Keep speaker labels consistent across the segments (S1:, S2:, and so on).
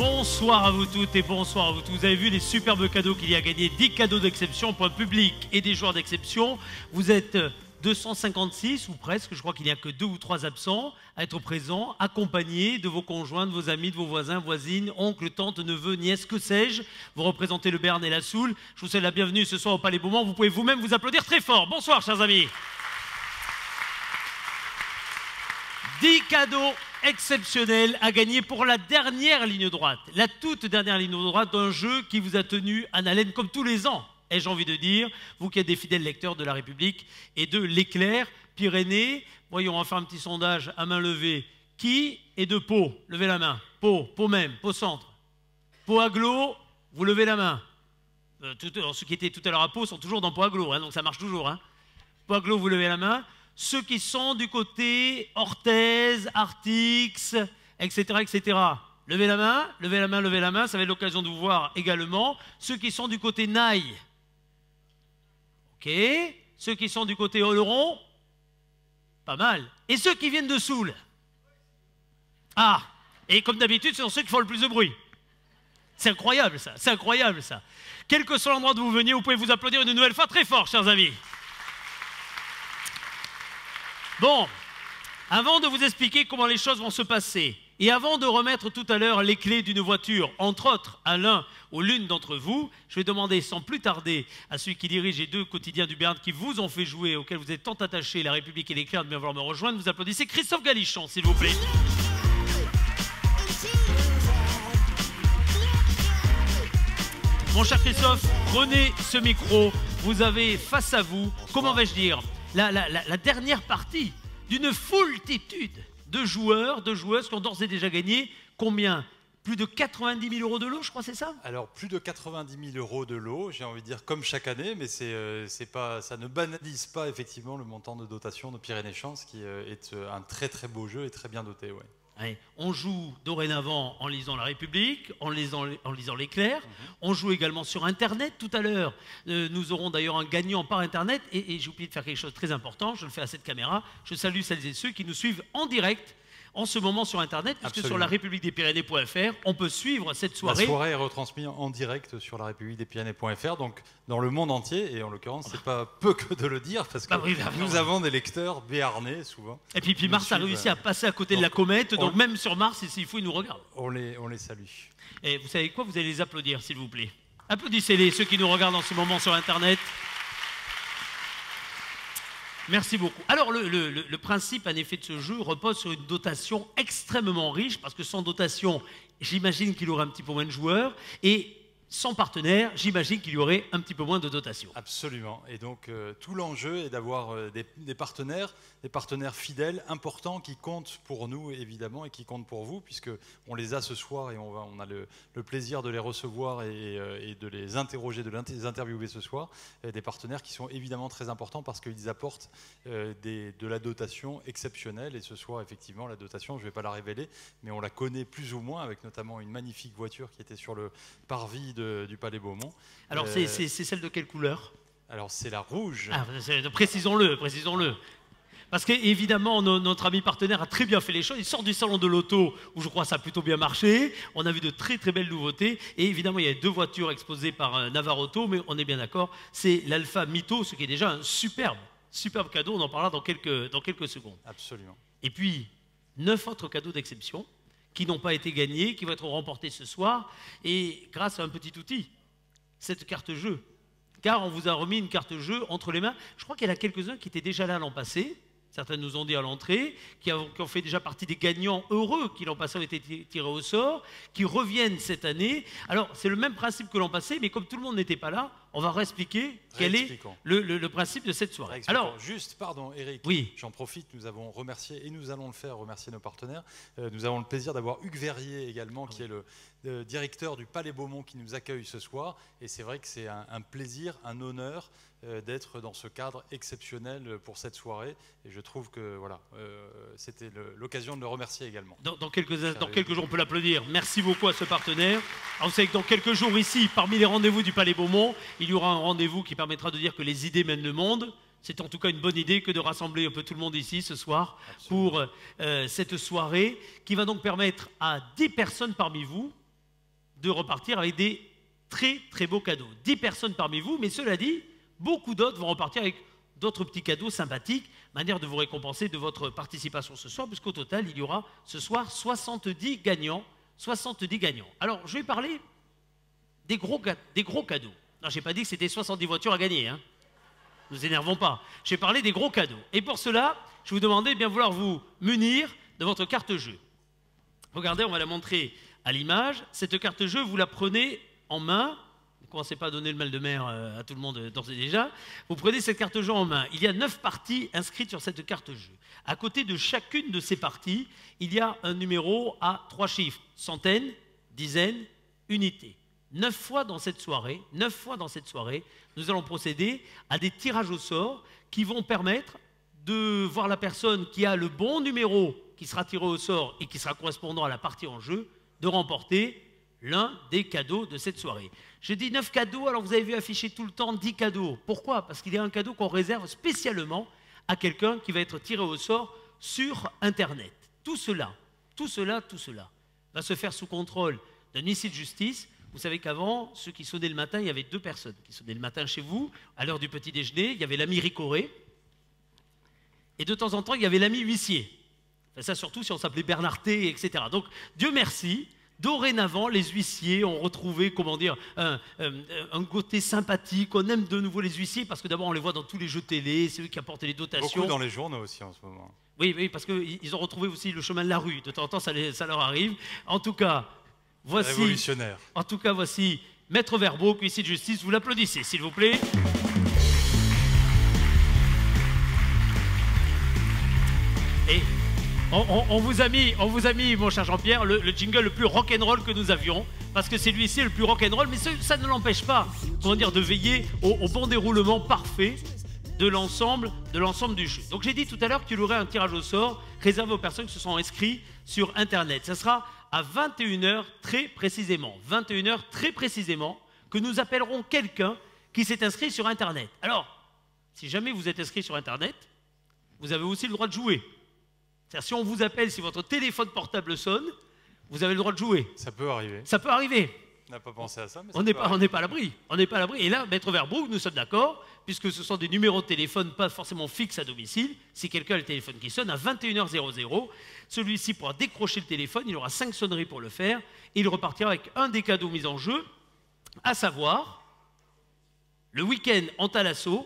S1: Bonsoir à vous toutes et bonsoir à vous tous. Vous avez vu les superbes cadeaux qu'il y a à gagner, 10 cadeaux d'exception pour un public et des joueurs d'exception. Vous êtes 256 ou presque, je crois qu'il n'y a que 2 ou 3 absents à être présents, accompagnés de vos conjoints, de vos amis, de vos voisins, voisines, oncles, tantes, neveux, nièces, que sais-je. Vous représentez le Béarn et la Soule. Je vous souhaite la bienvenue ce soir au Palais Beaumont. Vous pouvez vous-même vous applaudir très fort. Bonsoir chers amis. 10 cadeaux exceptionnels à gagner pour la dernière ligne droite, la toute dernière ligne droite d'un jeu qui vous a tenu en haleine comme tous les ans, ai-je envie de dire, vous qui êtes des fidèles lecteurs de La République et de l'Éclair, Pyrénées. Voyons, on va faire un petit sondage à main levée. Qui est de Pau? Levez la main. Pau, Pau même, Pau centre. Pau agglo, vous levez la main. Ceux qui étaient tout à l'heure à Pau sont toujours dans Pau agglo, hein, donc ça marche toujours. Hein. Pau agglo, vous levez la main. Ceux qui sont du côté Orthez, Artix, etc., etc. Levez la main, levez la main, levez la main. Ça va être l'occasion de vous voir également. Ceux qui sont du côté Naï. Ok. Ceux qui sont du côté Oloron. Pas mal. Et ceux qui viennent de Soule. Ah. Et comme d'habitude, ce sont ceux qui font le plus de bruit. C'est incroyable ça. C'est incroyable ça. Quel que soit l'endroit d'où vous veniez, vous pouvez vous applaudir une nouvelle fois très fort, chers amis. Bon, avant de vous expliquer comment les choses vont se passer, et avant de remettre tout à l'heure les clés d'une voiture, entre autres à l'un ou l'une d'entre vous, je vais demander sans plus tarder à celui qui dirige les 2 quotidiens du Béarn qui vous ont fait jouer, auxquels vous êtes tant attachés, La République et l'Éclair, de bien vouloir me rejoindre. Vous applaudissez Christophe Galichon, s'il vous plaît. Mon cher Christophe, prenez ce micro. Vous avez face à vous, comment vais-je dire, la dernière partie d'une foultitude de joueurs, de joueuses qui ont d'ores et déjà gagné combien? Plus de 90 000 euros de lot, je crois, c'est ça?
S2: Alors, plus de 90 000 euros de lot, j'ai envie de dire comme chaque année, mais ça ne banalise pas effectivement le montant de dotation de Pyrénées Chance, qui est un très très beau jeu et très bien doté. Ouais.
S1: Ouais. On joue dorénavant en lisant La République, en lisant l'Éclair. On joue également sur Internet. Tout à l'heure, nous aurons d'ailleurs un gagnant par Internet. Et j'ai oublié de faire quelque chose de très important. Je le fais à cette caméra. Je salue celles et ceux qui nous suivent en direct en ce moment sur Internet, puisque
S2: Absolument.
S1: sur larépubliquedespyrénées.fr, on peut suivre cette soirée.
S2: La soirée est retransmise en direct sur larépubliquedespyrénées.fr, donc dans le monde entier, et en l'occurrence, c'est pas peu que de le dire, parce que nous avons des lecteurs béarnais, souvent.
S1: Et puis Mars a réussi à passer à côté de la comète, donc même sur Mars, s'il faut, ils nous regardent.
S2: On les salue.
S1: Et vous savez quoi? Vous allez les applaudir, s'il vous plaît. Applaudissez-les, ceux qui nous regardent en ce moment sur Internet. Merci beaucoup. Alors, le principe, en effet, de ce jeu repose sur une dotation extrêmement riche, parce que sans dotation, j'imagine qu'il y aurait un petit peu moins de joueurs, et sans partenaire, j'imagine qu'il y aurait un petit peu moins de dotation.
S2: Absolument. Et donc, tout l'enjeu est d'avoir des partenaires fidèles, importants, qui comptent pour nous, évidemment, et qui comptent pour vous, puisqu'on les a ce soir, et on a le plaisir de les recevoir et de les interroger, de les interviewer ce soir. Et des partenaires qui sont évidemment très importants, parce qu'ils apportent de la dotation exceptionnelle. Et ce soir, effectivement, la dotation, je ne vais pas la révéler, mais on la connaît plus ou moins, avec notamment une magnifique voiture qui était sur le parvis du Palais Beaumont.
S1: Alors, c'est celle de quelle couleur?
S2: Alors, c'est la rouge.
S1: Ah, précisons-le, précisons-le. Parce qu'évidemment, notre ami partenaire a très bien fait les choses. Il sort du salon de l'auto, où je crois que ça a plutôt bien marché. On a vu de très très belles nouveautés. Et évidemment, il y a 2 voitures exposées par Navarauto, mais on est bien d'accord, c'est l'Alfa Mito, ce qui est déjà un superbe cadeau. On en parlera dans quelques secondes.
S2: Absolument.
S1: Et puis, 9 autres cadeaux d'exception qui n'ont pas été gagnés, qui vont être remportés ce soir, et grâce à un petit outil, cette carte jeu. Car on vous a remis une carte jeu entre les mains. Je crois qu'il y en a quelques-uns qui étaient déjà là l'an passé. Certains nous ont dit à l'entrée, qui ont fait déjà partie des gagnants heureux qui l'an passé ont été tirés au sort, qui reviennent cette année. Alors, c'est le même principe que l'an passé, mais comme tout le monde n'était pas là, on va réexpliquer quel est le principe de cette soirée.
S2: Alors, juste, pardon, Eric,
S1: oui.
S2: J'en profite, nous avons remercié, et nous allons le faire, remercier nos partenaires. Nous avons le plaisir d'avoir Hugues Verrier également, qui est le directeur du Palais Beaumont, qui nous accueille ce soir. Et c'est vrai que c'est un plaisir, un honneur d'être dans ce cadre exceptionnel pour cette soirée. Et je trouve que voilà, c'était l'occasion de le remercier également.
S1: Dans quelques jours, on peut l'applaudir. Merci beaucoup à ce partenaire. Alors, vous savez que dans quelques jours ici, parmi les rendez-vous du Palais Beaumont, il y aura un rendez-vous qui permettra de dire que les idées mènent le monde. C'est en tout cas une bonne idée que de rassembler un peu tout le monde ici ce soir. Absolument. Pour cette soirée qui va donc permettre à 10 personnes parmi vous de repartir avec des très très beaux cadeaux. 10 personnes parmi vous, mais cela dit, beaucoup d'autres vont repartir avec d'autres petits cadeaux sympathiques, manière de vous récompenser de votre participation ce soir, puisqu'au total, il y aura ce soir 70 gagnants. 70 gagnants. Alors, je vais parler des gros cadeaux. Non, je n'ai pas dit que c'était 70 voitures à gagner, hein. Ne nous énervons pas. Je vais parler des gros cadeaux. Et pour cela, je vous demandais de bien vouloir vous munir de votre carte jeu. Regardez, on va la montrer à l'image. Cette carte jeu, vous la prenez en main. Ne commencez pas à donner le mal de mer à tout le monde d'ores et déjà. Vous prenez cette carte jeu en main. Il y a 9 parties inscrites sur cette carte jeu. À côté de chacune de ces parties, il y a un numéro à 3 chiffres. Centaines, dizaines, unités. 9 fois dans cette soirée, nous allons procéder à des tirages au sort qui vont permettre de voir la personne qui a le bon numéro qui sera tiré au sort et qui sera correspondant à la partie en jeu, de remporter l'un des cadeaux de cette soirée. Je dis 9 cadeaux, alors vous avez vu afficher tout le temps 10 cadeaux. Pourquoi? Parce qu'il y a un cadeau qu'on réserve spécialement à quelqu'un qui va être tiré au sort sur Internet. Tout cela va se faire sous contrôle d'un huissier de justice. Vous savez qu'avant, ceux qui sonnaient le matin, il y avait 2 personnes qui sonnaient le matin chez vous. À l'heure du petit déjeuner, il y avait l'ami Ricoré. Et de temps en temps, il y avait l'ami huissier. Enfin, ça surtout si on s'appelait Bernardet, etc. Donc, Dieu merci, dorénavant, les huissiers ont retrouvé, comment dire, un côté sympathique. On aime de nouveau les huissiers parce que d'abord, on les voit dans tous les jeux télé, c'est eux qui apportent les dotations.
S2: Beaucoup dans les journaux aussi en ce moment.
S1: Oui, parce qu'ils ont retrouvé aussi le chemin de la rue. De temps en temps, ça leur arrive. En tout cas, voici,
S2: révolutionnaire.
S1: En tout cas, voici Maître Verbeau, huissier de justice. Vous l'applaudissez, s'il vous plaît. Et on vous a mis, mon cher Jean-Pierre, le jingle le plus rock'n'roll que nous avions, parce que c'est lui-ci le plus rock'n'roll, mais ça ne l'empêche pas, comment dire, de veiller au bon déroulement parfait de l'ensemble du jeu. Donc j'ai dit tout à l'heure qu'il y aurait un tirage au sort réservé aux personnes qui se sont inscrites sur Internet. Ça sera à 21h très précisément. 21h très précisément, que nous appellerons quelqu'un qui s'est inscrit sur Internet. Alors, si jamais vous êtes inscrit sur Internet, vous avez aussi le droit de jouer. C'est-à-dire, si on vous appelle, si votre téléphone portable sonne, vous avez le droit de jouer.
S2: Ça peut arriver.
S1: Ça peut arriver.
S2: On n'a pas pensé à ça, mais
S1: on n'est pas à l'abri. On n'est pas à l'abri. Et là, Maître Verbeau, nous sommes d'accord, puisque ce sont des numéros de téléphone pas forcément fixes à domicile. Si quelqu'un a le téléphone qui sonne à 21h00, celui-ci pourra décrocher le téléphone, il aura 5 sonneries pour le faire, et il repartira avec un des cadeaux mis en jeu, à savoir le week-end en Thalasso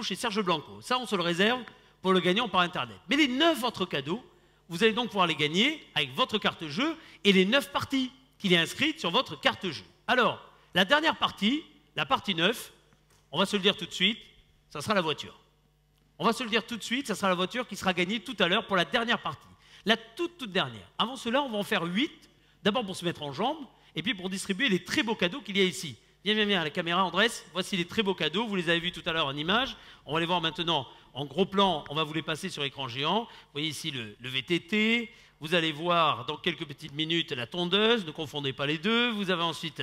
S1: chez Serge Blanco. Ça, on se le réserve pour le gagnant par Internet. Mais les 9 autres cadeaux, vous allez donc pouvoir les gagner avec votre carte jeu et les 9 parties qu'il est inscrite sur votre carte jeu. Alors, la dernière partie, la partie 9, on va se le dire tout de suite, ça sera la voiture. On va se le dire tout de suite, ça sera la voiture qui sera gagnée tout à l'heure pour la dernière partie. La toute dernière. Avant cela, on va en faire 8, d'abord pour se mettre en jambe, et puis pour distribuer les très beaux cadeaux qu'il y a ici. Viens, à la caméra, Andrés, voici les très beaux cadeaux, vous les avez vus tout à l'heure en image, on va les voir maintenant en gros plan, on va vous les passer sur écran géant. Vous voyez ici le VTT, vous allez voir dans quelques petites minutes la tondeuse, ne confondez pas les deux. Vous avez ensuite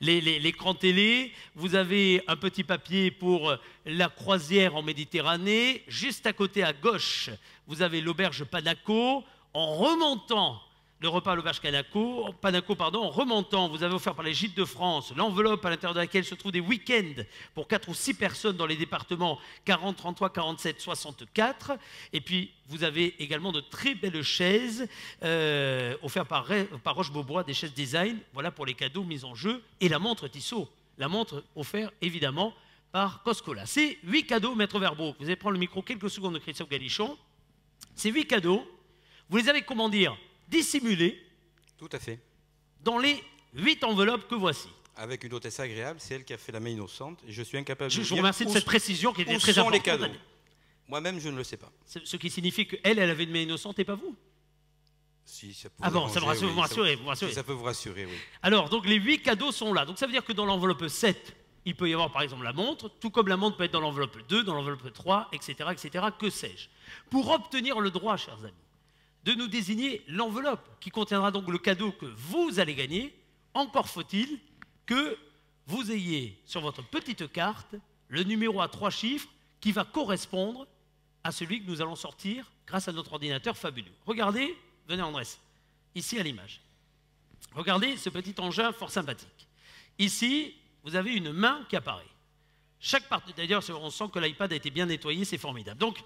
S1: l'écran télé, vous avez un petit papier pour la croisière en Méditerranée. Juste à côté à gauche, vous avez l'auberge Panaco. En remontant, le repas à l'auberge Panaco, en remontant, vous avez offert par les Gîtes de France l'enveloppe à l'intérieur de laquelle se trouvent des week-ends pour 4 ou 6 personnes dans les départements 40, 33, 47, 64. Et puis, vous avez également de très belles chaises offertes par Roche-Beaubois, des chaises design, voilà pour les cadeaux mis en jeu. Et la montre Tissot, la montre offerte évidemment par Coscola. C'est 8 cadeaux, Maître Verbeau. Vous allez prendre le micro quelques secondes de Christophe Galichon. Ces 8 cadeaux, vous les avez, comment dire, dissimulés.
S3: Tout à fait.
S1: Dans les 8 enveloppes que voici.
S3: Avec une hôtesse agréable, c'est elle qui a fait la main innocente. Et je suis incapable de
S1: dire. Je vous remercie de cette précision qui était très importante.
S3: Les cadeaux. Moi-même, je ne le sais pas.
S1: Ce qui signifie qu'elle avait une main innocente et pas vous.
S3: Si, ça peut
S1: ça vous rassurer.
S3: Ça peut vous rassurer, oui.
S1: Alors, donc les 8 cadeaux sont là. Donc ça veut dire que dans l'enveloppe 7, il peut y avoir par exemple la montre, tout comme la montre peut être dans l'enveloppe 2, dans l'enveloppe 3, etc., que sais-je. Pour obtenir le droit, chers amis, de nous désigner l'enveloppe qui contiendra donc le cadeau que vous allez gagner, encore faut-il que vous ayez sur votre petite carte le numéro à 3 chiffres qui va correspondre à celui que nous allons sortir grâce à notre ordinateur fabuleux. Regardez, venez Andrés, ici à l'image. Regardez ce petit engin fort sympathique. Ici, vous avez une main qui apparaît. Chaque partenaire, d'ailleurs, on sent que l'iPad a été bien nettoyé, c'est formidable. Donc,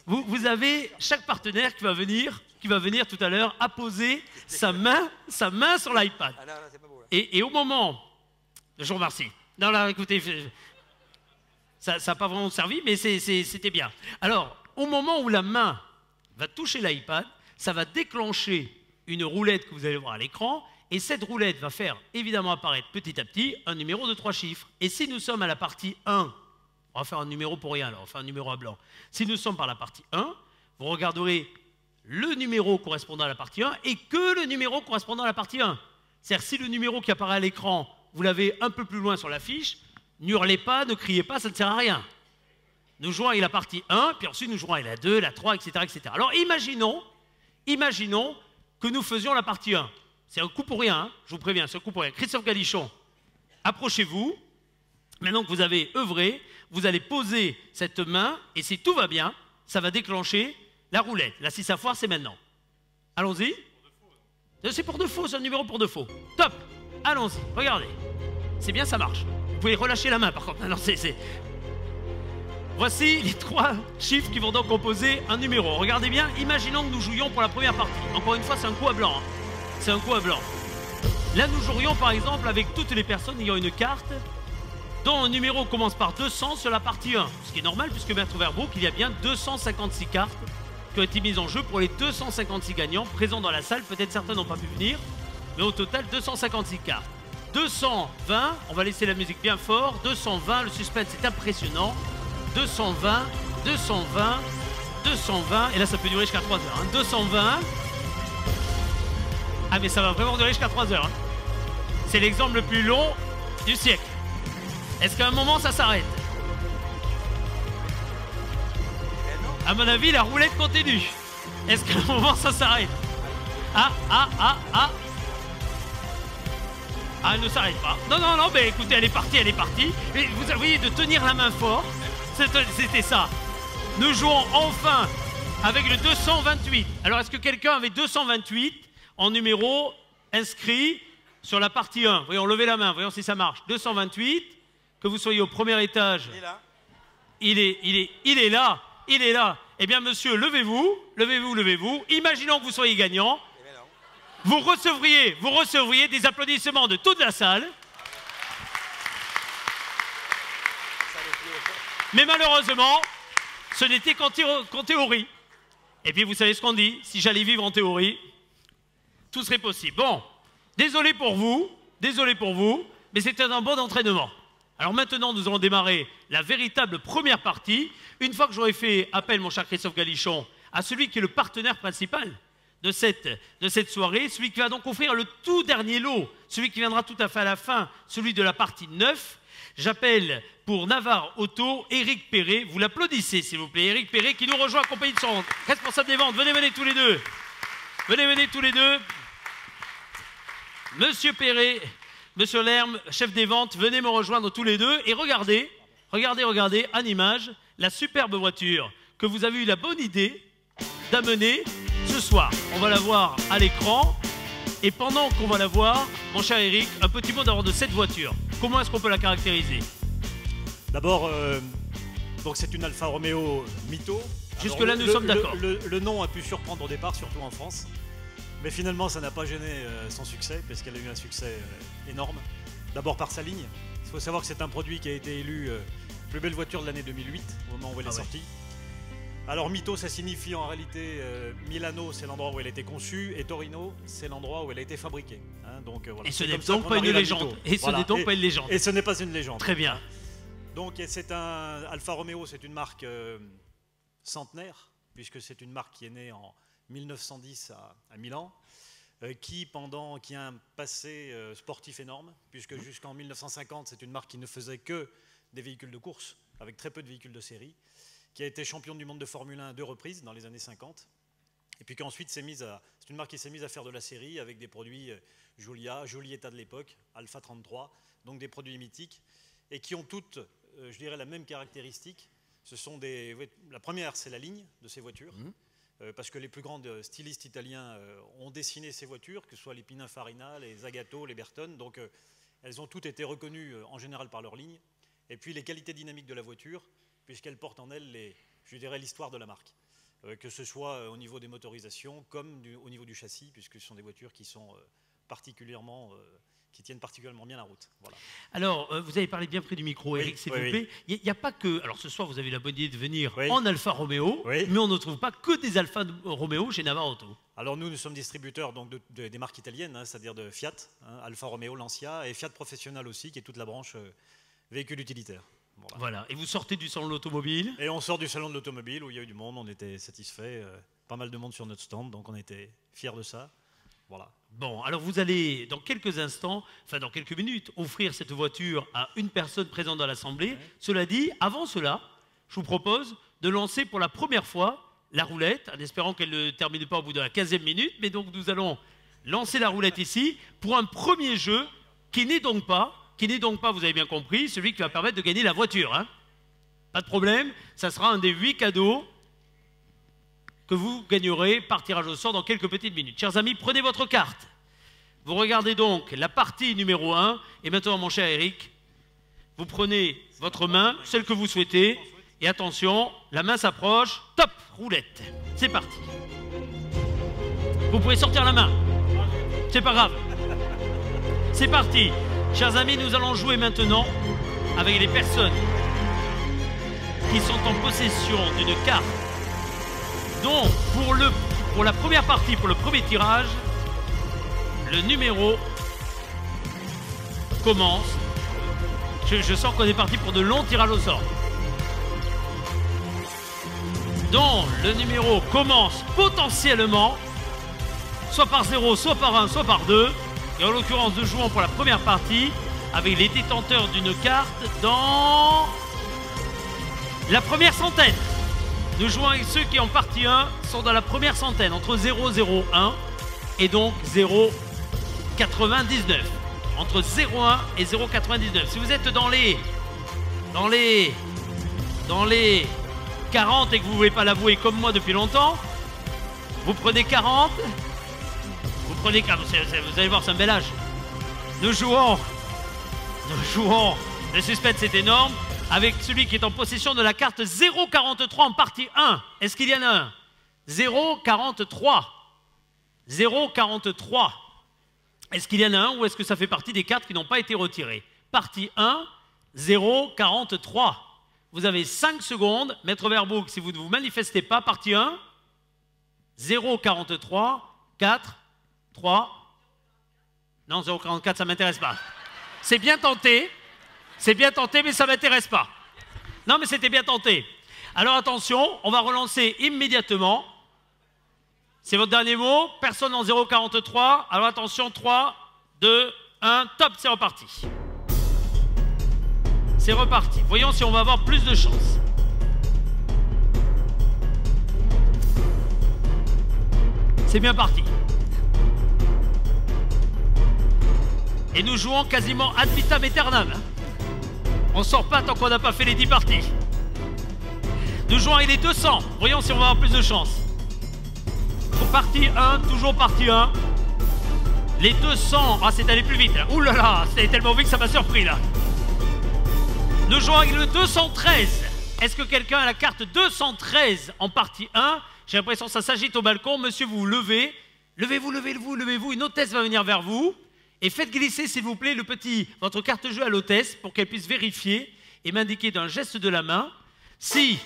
S1: vous avez chaque partenaire qui va venir tout à l'heure apposer sa main sur l'iPad. Et au moment, je vous remercie. Non, là, écoutez, ça n'a pas vraiment servi, mais c'était bien. Alors, au moment où la main va toucher l'iPad, ça va déclencher une roulette que vous allez voir à l'écran, et cette roulette va faire évidemment apparaître petit à petit un numéro de 3 chiffres. Et si nous sommes à la partie 1, on va faire un numéro pour rien, alors on va faire un numéro à blanc. Si nous sommes par la partie 1, vous regarderez le numéro correspondant à la partie 1 et que le numéro correspondant à la partie 1. C'est-à-dire si le numéro qui apparaît à l'écran, vous l'avez un peu plus loin sur l'affiche, n'hurlez pas, ne criez pas, ça ne sert à rien. Nous jouons avec la partie 1, puis ensuite nous jouons avec la 2, la 3, etc. etc. Alors imaginons que nous faisions la partie 1. C'est un coup pour rien, hein, je vous préviens, c'est un coup pour rien. Christophe Galichon, approchez-vous. Maintenant que vous avez œuvré, vous allez poser cette main, et si tout va bien, ça va déclencher la roulette. Là, si ça foire, c'est maintenant. Allons-y. C'est pour de faux, c'est un numéro pour de faux. Top. Allons-y, regardez. C'est bien, ça marche. Vous pouvez relâcher la main, par contre. Non, Voici les 3 chiffres qui vont donc composer un numéro. Regardez bien, imaginons que nous jouions pour la première partie. Encore une fois, c'est un coup à blanc. Hein. C'est un coup à blanc. Là, nous jouerions par exemple avec toutes les personnes ayant une carte dont un numéro commence par 200 sur la partie 1. Ce qui est normal puisque Maître Verboek, il y a bien 256 cartes qui ont été mises en jeu pour les 256 gagnants présents dans la salle. Peut-être certains n'ont pas pu venir, mais au total 256 cartes. 220, on va laisser la musique bien fort. 220, le suspense est impressionnant. 220, 220, 220, et là ça peut durer jusqu'à 3 heures. Hein. 220. Ah mais ça va vraiment durer jusqu'à 3 heures. Hein. C'est l'exemple le plus long du siècle. Est-ce qu'à un moment ça s'arrête? À mon avis, la roulette continue. Est-ce qu'à un moment ça s'arrête? Ah, elle ne s'arrête pas. Non, mais écoutez, elle est partie. Et vous voyez, de tenir la main fort, c'était ça. Nous jouons enfin avec le 228. Alors, est-ce que quelqu'un avait 228 en numéro inscrit sur la partie 1? Voyons, levez la main, voyons si ça marche. 228, que vous soyez au premier étage. Il est là. Il est là. Eh bien, monsieur, levez-vous. Imaginons que vous soyez gagnant. Vous recevriez des applaudissements de toute la salle. Mais malheureusement, ce n'était qu'en théorie. Et puis vous savez ce qu'on dit, si j'allais vivre en théorie, tout serait possible. Bon, désolé pour vous, mais c'était un bon entraînement. Alors maintenant, nous allons démarrer la véritable première partie. Une fois que j'aurai fait appel, mon cher Christophe Galichon, à celui qui est le partenaire principal de cette soirée, celui qui va donc offrir le tout dernier lot, celui qui viendra tout à fait à la fin, celui de la partie 9. J'appelle pour Navarre Auto, Éric Perret. Vous l'applaudissez, s'il vous plaît. Éric Perret qui nous rejoint accompagné de son responsable des ventes. Venez tous les deux. Venez tous les deux. Monsieur Perret, Monsieur Lerme, chef des ventes, venez me rejoindre tous les deux. Et regardez, en image, la superbe voiture que vous avez eu la bonne idée d'amener ce soir. On va la voir à l'écran. Et pendant qu'on va la voir, mon cher Éric, un petit mot d'abord de cette voiture. Comment est-ce qu'on peut la caractériser?
S4: D'abord, donc c'est une Alfa Romeo Mito.
S1: Jusque-là, nous sommes d'accord.
S4: Le nom a pu surprendre au départ, surtout en France. Mais finalement, ça n'a pas gêné son succès, parce qu'elle a eu un succès énorme. D'abord par sa ligne. Il faut savoir que c'est un produit qui a été élu plus belle voiture de l'année 2008, au moment où elle est sortie. Alors Mito, ça signifie en réalité Milano, c'est l'endroit où elle a été conçue, et Torino, c'est l'endroit où elle a été fabriquée. Hein, donc, voilà.
S1: Et ce n'est donc pas une légende. Et ce n'est pas une légende.
S4: Très bien. Donc c'est un Alfa Romeo, c'est une marque centenaire, puisque c'est une marque qui est née en 1910 à Milan, qui a un passé sportif énorme, puisque jusqu'en 1950, c'est une marque qui ne faisait que des véhicules de course, avec très peu de véhicules de série, qui a été championne du monde de Formule 1 à 2 reprises dans les années 50, et puis qu'ensuite c'est une marque qui s'est mise à faire de la série avec des produits Giulietta de l'époque, Alpha 33, donc des produits mythiques, et qui ont toutes, je dirais, la même caractéristique. La première, c'est la ligne de ces voitures, parce que les plus grands stylistes italiens ont dessiné ces voitures, que ce soit les Pininfarina, les Zagato, les Bertone. Donc elles ont toutes été reconnues en général par leur ligne. Et puis les qualités dynamiques de la voiture, puisqu'elle porte en elle, je dirais, l'histoire de la marque. Que ce soit au niveau des motorisations comme au niveau du châssis, puisque ce sont des voitures qui sont qui tiennent particulièrement bien la route. Voilà.
S1: Alors, vous avez parlé bien près du micro, Eric, s'il vous plaît. Il n'y a pas que... Alors, ce soir, vous avez la bonne idée de venir en Alfa Romeo, mais on ne trouve pas que des Alfa Romeo chez Navarre Auto.
S4: Alors, nous sommes distributeurs donc, des marques italiennes, c'est-à-dire de Fiat, Alfa Romeo, Lancia, et Fiat Professional aussi, qui est toute la branche véhicule utilitaire.
S1: Voilà. Et vous sortez du salon de l'automobile?
S4: Et on sort du salon de l'automobile, où il y a eu du monde, on était satisfaits, pas mal de monde sur notre stand, donc on était fiers de ça. Voilà.
S1: Bon, alors vous allez dans quelques instants, enfin dans quelques minutes, offrir cette voiture à une personne présente dans l'Assemblée. Ouais. Cela dit, avant cela, je vous propose de lancer pour la première fois la roulette, en espérant qu'elle ne termine pas au bout de la 15e minute. Mais donc nous allons lancer la roulette ici pour un premier jeu qui n'est donc pas, vous avez bien compris, celui qui va permettre de gagner la voiture. Hein. Pas de problème, ça sera un des 8 cadeaux que vous gagnerez par tirage au sort dans quelques petites minutes. Chers amis, prenez votre carte. Vous regardez donc la partie numéro 1. Et maintenant, mon cher Eric, vous prenez votre main, celle que vous souhaitez. Et attention, la main s'approche. Top, roulette. C'est parti. Vous pouvez sortir la main. C'est pas grave. C'est parti. Chers amis, nous allons jouer maintenant avec les personnes qui sont en possession d'une carte. Donc, pour la première partie, pour le premier tirage, le numéro commence. Je sens qu'on est parti pour de longs tirages au sort. Donc, le numéro commence potentiellement, soit par 0, soit par 1, soit par 2. Et en l'occurrence, nous jouons pour la première partie avec les détenteurs d'une carte dans la première centaine. Nous jouons avec ceux qui en partie 1 sont dans la première centaine, entre 0,01 et donc 0,99. Entre 0,1 et 0,99. Si vous êtes dans les 40 et que vous ne voulez pas l'avouer comme moi depuis longtemps, vous prenez 40, vous allez voir, c'est un bel âge. Nous jouons, le suspense est énorme, avec celui qui est en possession de la carte 0,43 en partie 1. Est-ce qu'il y en a un? 0,43. 0,43. Est-ce qu'il y en a un ou est-ce que ça fait partie des cartes qui n'ont pas été retirées? Partie 1, 0,43. Vous avez 5 secondes. Maître Verboek, si vous ne vous manifestez pas, partie 1, 0,43, 4, 3. Non, 0,44, ça ne m'intéresse pas. C'est bien tenté. C'est bien tenté, mais ça ne m'intéresse pas. Non, mais c'était bien tenté. Alors attention, on va relancer immédiatement. C'est votre dernier mot. Personne en 0,43. Alors attention, 3, 2, 1, top, c'est reparti. C'est reparti. Voyons si on va avoir plus de chance. C'est bien parti. Et nous jouons quasiment ad vitam aeternam. On ne sort pas tant qu'on n'a pas fait les 10 parties. Nous jouons avec les 200. Voyons si on va avoir plus de chance. Partie 1, toujours partie 1. Les 200. Ah, c'est allé plus vite. Ouh là là, c'est tellement vite que ça m'a surpris là. Nous jouons avec le 213. Est-ce que quelqu'un a la carte 213 en partie 1? J'ai l'impression que ça s'agite au balcon. Monsieur, vous vous levez. Levez-vous, levez-vous, levez-vous. Une hôtesse va venir vers vous. Et faites glisser, s'il vous plaît, votre carte jeu à l'hôtesse pour qu'elle puisse vérifier et m'indiquer d'un geste de la main si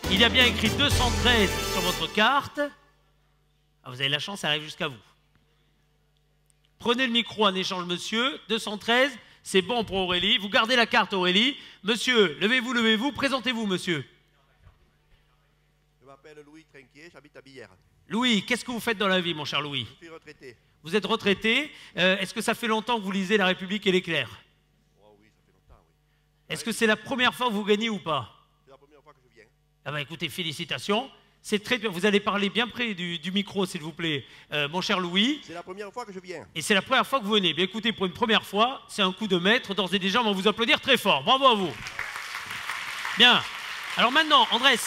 S1: il y a bien écrit 213 sur votre carte. Ah, vous avez la chance, ça arrive jusqu'à vous. Prenez le micro en échange, monsieur. 213, c'est bon pour Aurélie. Vous gardez la carte, Aurélie. Monsieur, levez-vous, levez-vous. Présentez-vous, monsieur.
S5: Je m'appelle Louis Trinquier, j'habite à Billère.
S1: Louis, qu'est-ce que vous faites dans la vie, mon cher Louis?
S5: Je suis retraité.
S1: Vous êtes retraité. Est-ce que ça fait longtemps que vous lisez La République et l'Éclair?
S5: Oh oui, ça fait longtemps, oui.
S1: Est-ce que c'est la première fois que vous gagnez ou pas?
S5: C'est la première fois que je viens.
S1: Ah bah écoutez, félicitations. C'est très bien. Vous allez parler bien près du micro, s'il vous plaît, mon cher Louis.
S5: C'est la première fois que je viens.
S1: Et c'est la première fois que vous venez. Bien écoutez, pour une première fois, c'est un coup de maître. D'ores et déjà, on va vous applaudir très fort. Bravo à vous. Bien. Alors maintenant, Andrés.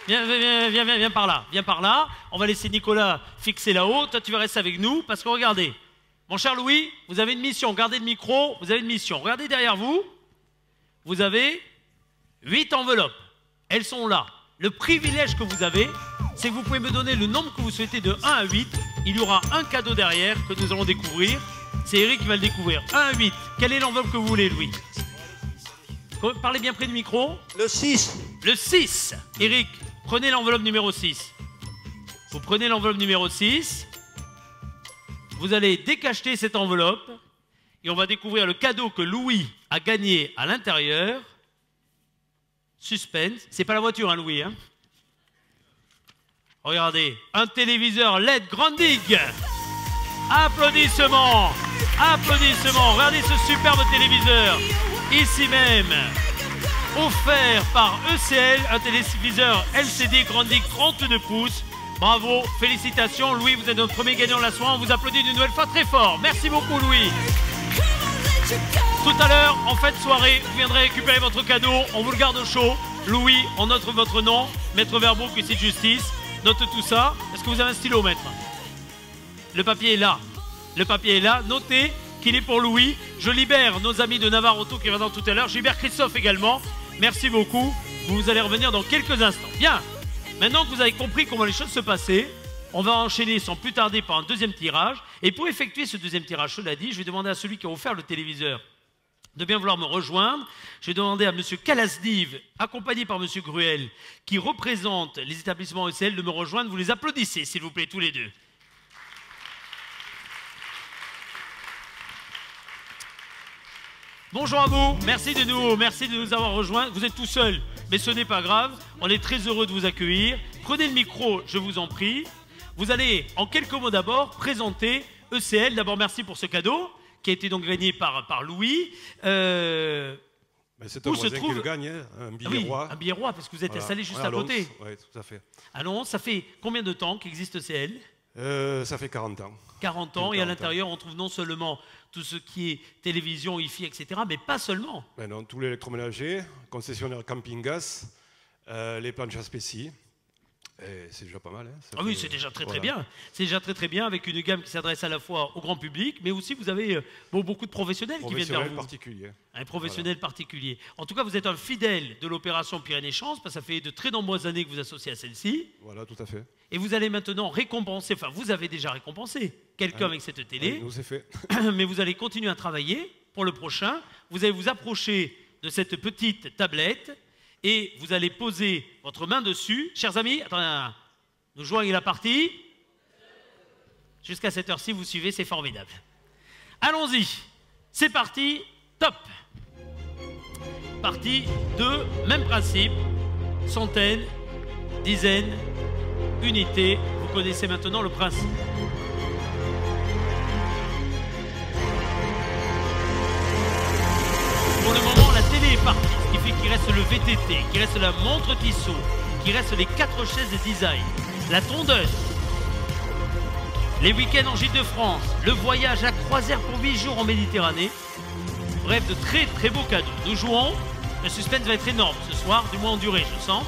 S1: Viens par là. Viens par là. On va laisser Nicolas fixer là-haut. Toi, tu vas rester avec nous parce que regardez. Mon cher Louis, vous avez une mission. Gardez le micro. Vous avez une mission. Regardez derrière vous. Vous avez 8 enveloppes. Elles sont là. Le privilège que vous avez, c'est que vous pouvez me donner le nombre que vous souhaitez de 1 à 8. Il y aura un cadeau derrière que nous allons découvrir. C'est Eric qui va le découvrir. 1 à 8. Quelle est l'enveloppe que vous voulez, Louis? Parlez bien près du micro.
S5: Le 6.
S1: Le 6. Eric, prenez l'enveloppe numéro 6. Vous prenez l'enveloppe numéro 6. Vous allez décacheter cette enveloppe. Et on va découvrir le cadeau que Louis a gagné à l'intérieur. Suspense. C'est pas la voiture, hein, Louis, hein? Regardez. Un téléviseur LED Grandig. Applaudissements. Applaudissements. Regardez ce superbe téléviseur. Ici même, offert par ECL, un téléviseur LCD Grandig 32 pouces. Bravo, félicitations Louis, vous êtes notre premier gagnant de la soirée. On vous applaudit d'une nouvelle fois très fort. Merci beaucoup Louis. Tout à l'heure, en fin de soirée, vous viendrez récupérer votre cadeau. On vous le garde au chaud. Louis, on note votre nom. Maître Verbeau, huissier de justice. Note tout ça. Est-ce que vous avez un stylo, maître? Le papier est là. Le papier est là. Notez qu'il est pour Louis. Je libère nos amis de Navarre Auto qui viendront tout à l'heure. Je libère Christophe également. Merci beaucoup. Vous allez revenir dans quelques instants. Bien. Maintenant que vous avez compris comment les choses se passaient, on va enchaîner sans plus tarder par un deuxième tirage. Et pour effectuer ce deuxième tirage, cela dit, je vais demander à celui qui a offert le téléviseur de bien vouloir me rejoindre. Je vais demander à M. Calasdive, accompagné par M. Gruel, qui représente les établissements ECL, de me rejoindre. Vous les applaudissez, s'il vous plaît, tous les deux. Bonjour à vous, merci de nous avoir rejoints. Vous êtes tout seul, mais ce n'est pas grave. On est très heureux de vous accueillir. Prenez le micro, je vous en prie. Vous allez, en quelques mots d'abord, présenter ECL. D'abord, merci pour ce cadeau qui a été donc gagné par Louis.
S6: C'est un voisin qui le gagne, hein, un billet roi.
S1: Un billet roi, parce que vous êtes installé juste à côté.
S6: Oui, tout à fait.
S1: À Lons, ça fait combien de temps qu'existe ECL?
S6: Ça fait 40 ans.
S1: 40 ans, et à l'intérieur, on trouve non seulement tout ce qui est télévision, Wi-Fi, etc., mais pas seulement.
S6: Ben non, tout l'électroménager, concessionnaire camping-gas, les planches à spécie. C'est déjà pas mal. Hein,
S1: oui, c'est déjà très bien. C'est déjà très bien, avec une gamme qui s'adresse à la fois au grand public, mais aussi vous avez beaucoup de professionnels qui viennent vers vous.
S6: Particulier.
S1: Un professionnel particulier. En tout cas, vous êtes un fidèle de l'opération Pyrénées-Chance, parce que ça fait de très nombreuses années que vous associez à celle-ci.
S6: Voilà, tout à fait.
S1: Et vous allez maintenant récompenser, enfin vous avez déjà récompensé quelqu'un avec cette télé.
S6: Nous, c'est fait.
S1: Mais vous allez continuer à travailler pour le prochain. Vous allez vous approcher de cette petite tablette et vous allez poser votre main dessus. Chers amis, attendez, nous jouons la partie. Jusqu'à cette heure-ci, vous suivez, c'est formidable. Allons-y, c'est parti, top. Partie 2, même principe, centaines, dizaines, unités. Vous connaissez maintenant le principe. Pour le moment, la télé est partie, ce qui fait qu'il reste le VTT, qu'il reste la montre Tissot, qu'il reste les 4 chaises de design, la tondeuse, les week-ends en Gîte de France, le voyage à croisière pour 8 jours en Méditerranée. Bref, de très beaux cadeaux. Nous jouons, le suspense va être énorme ce soir, du moins en durée, je sens.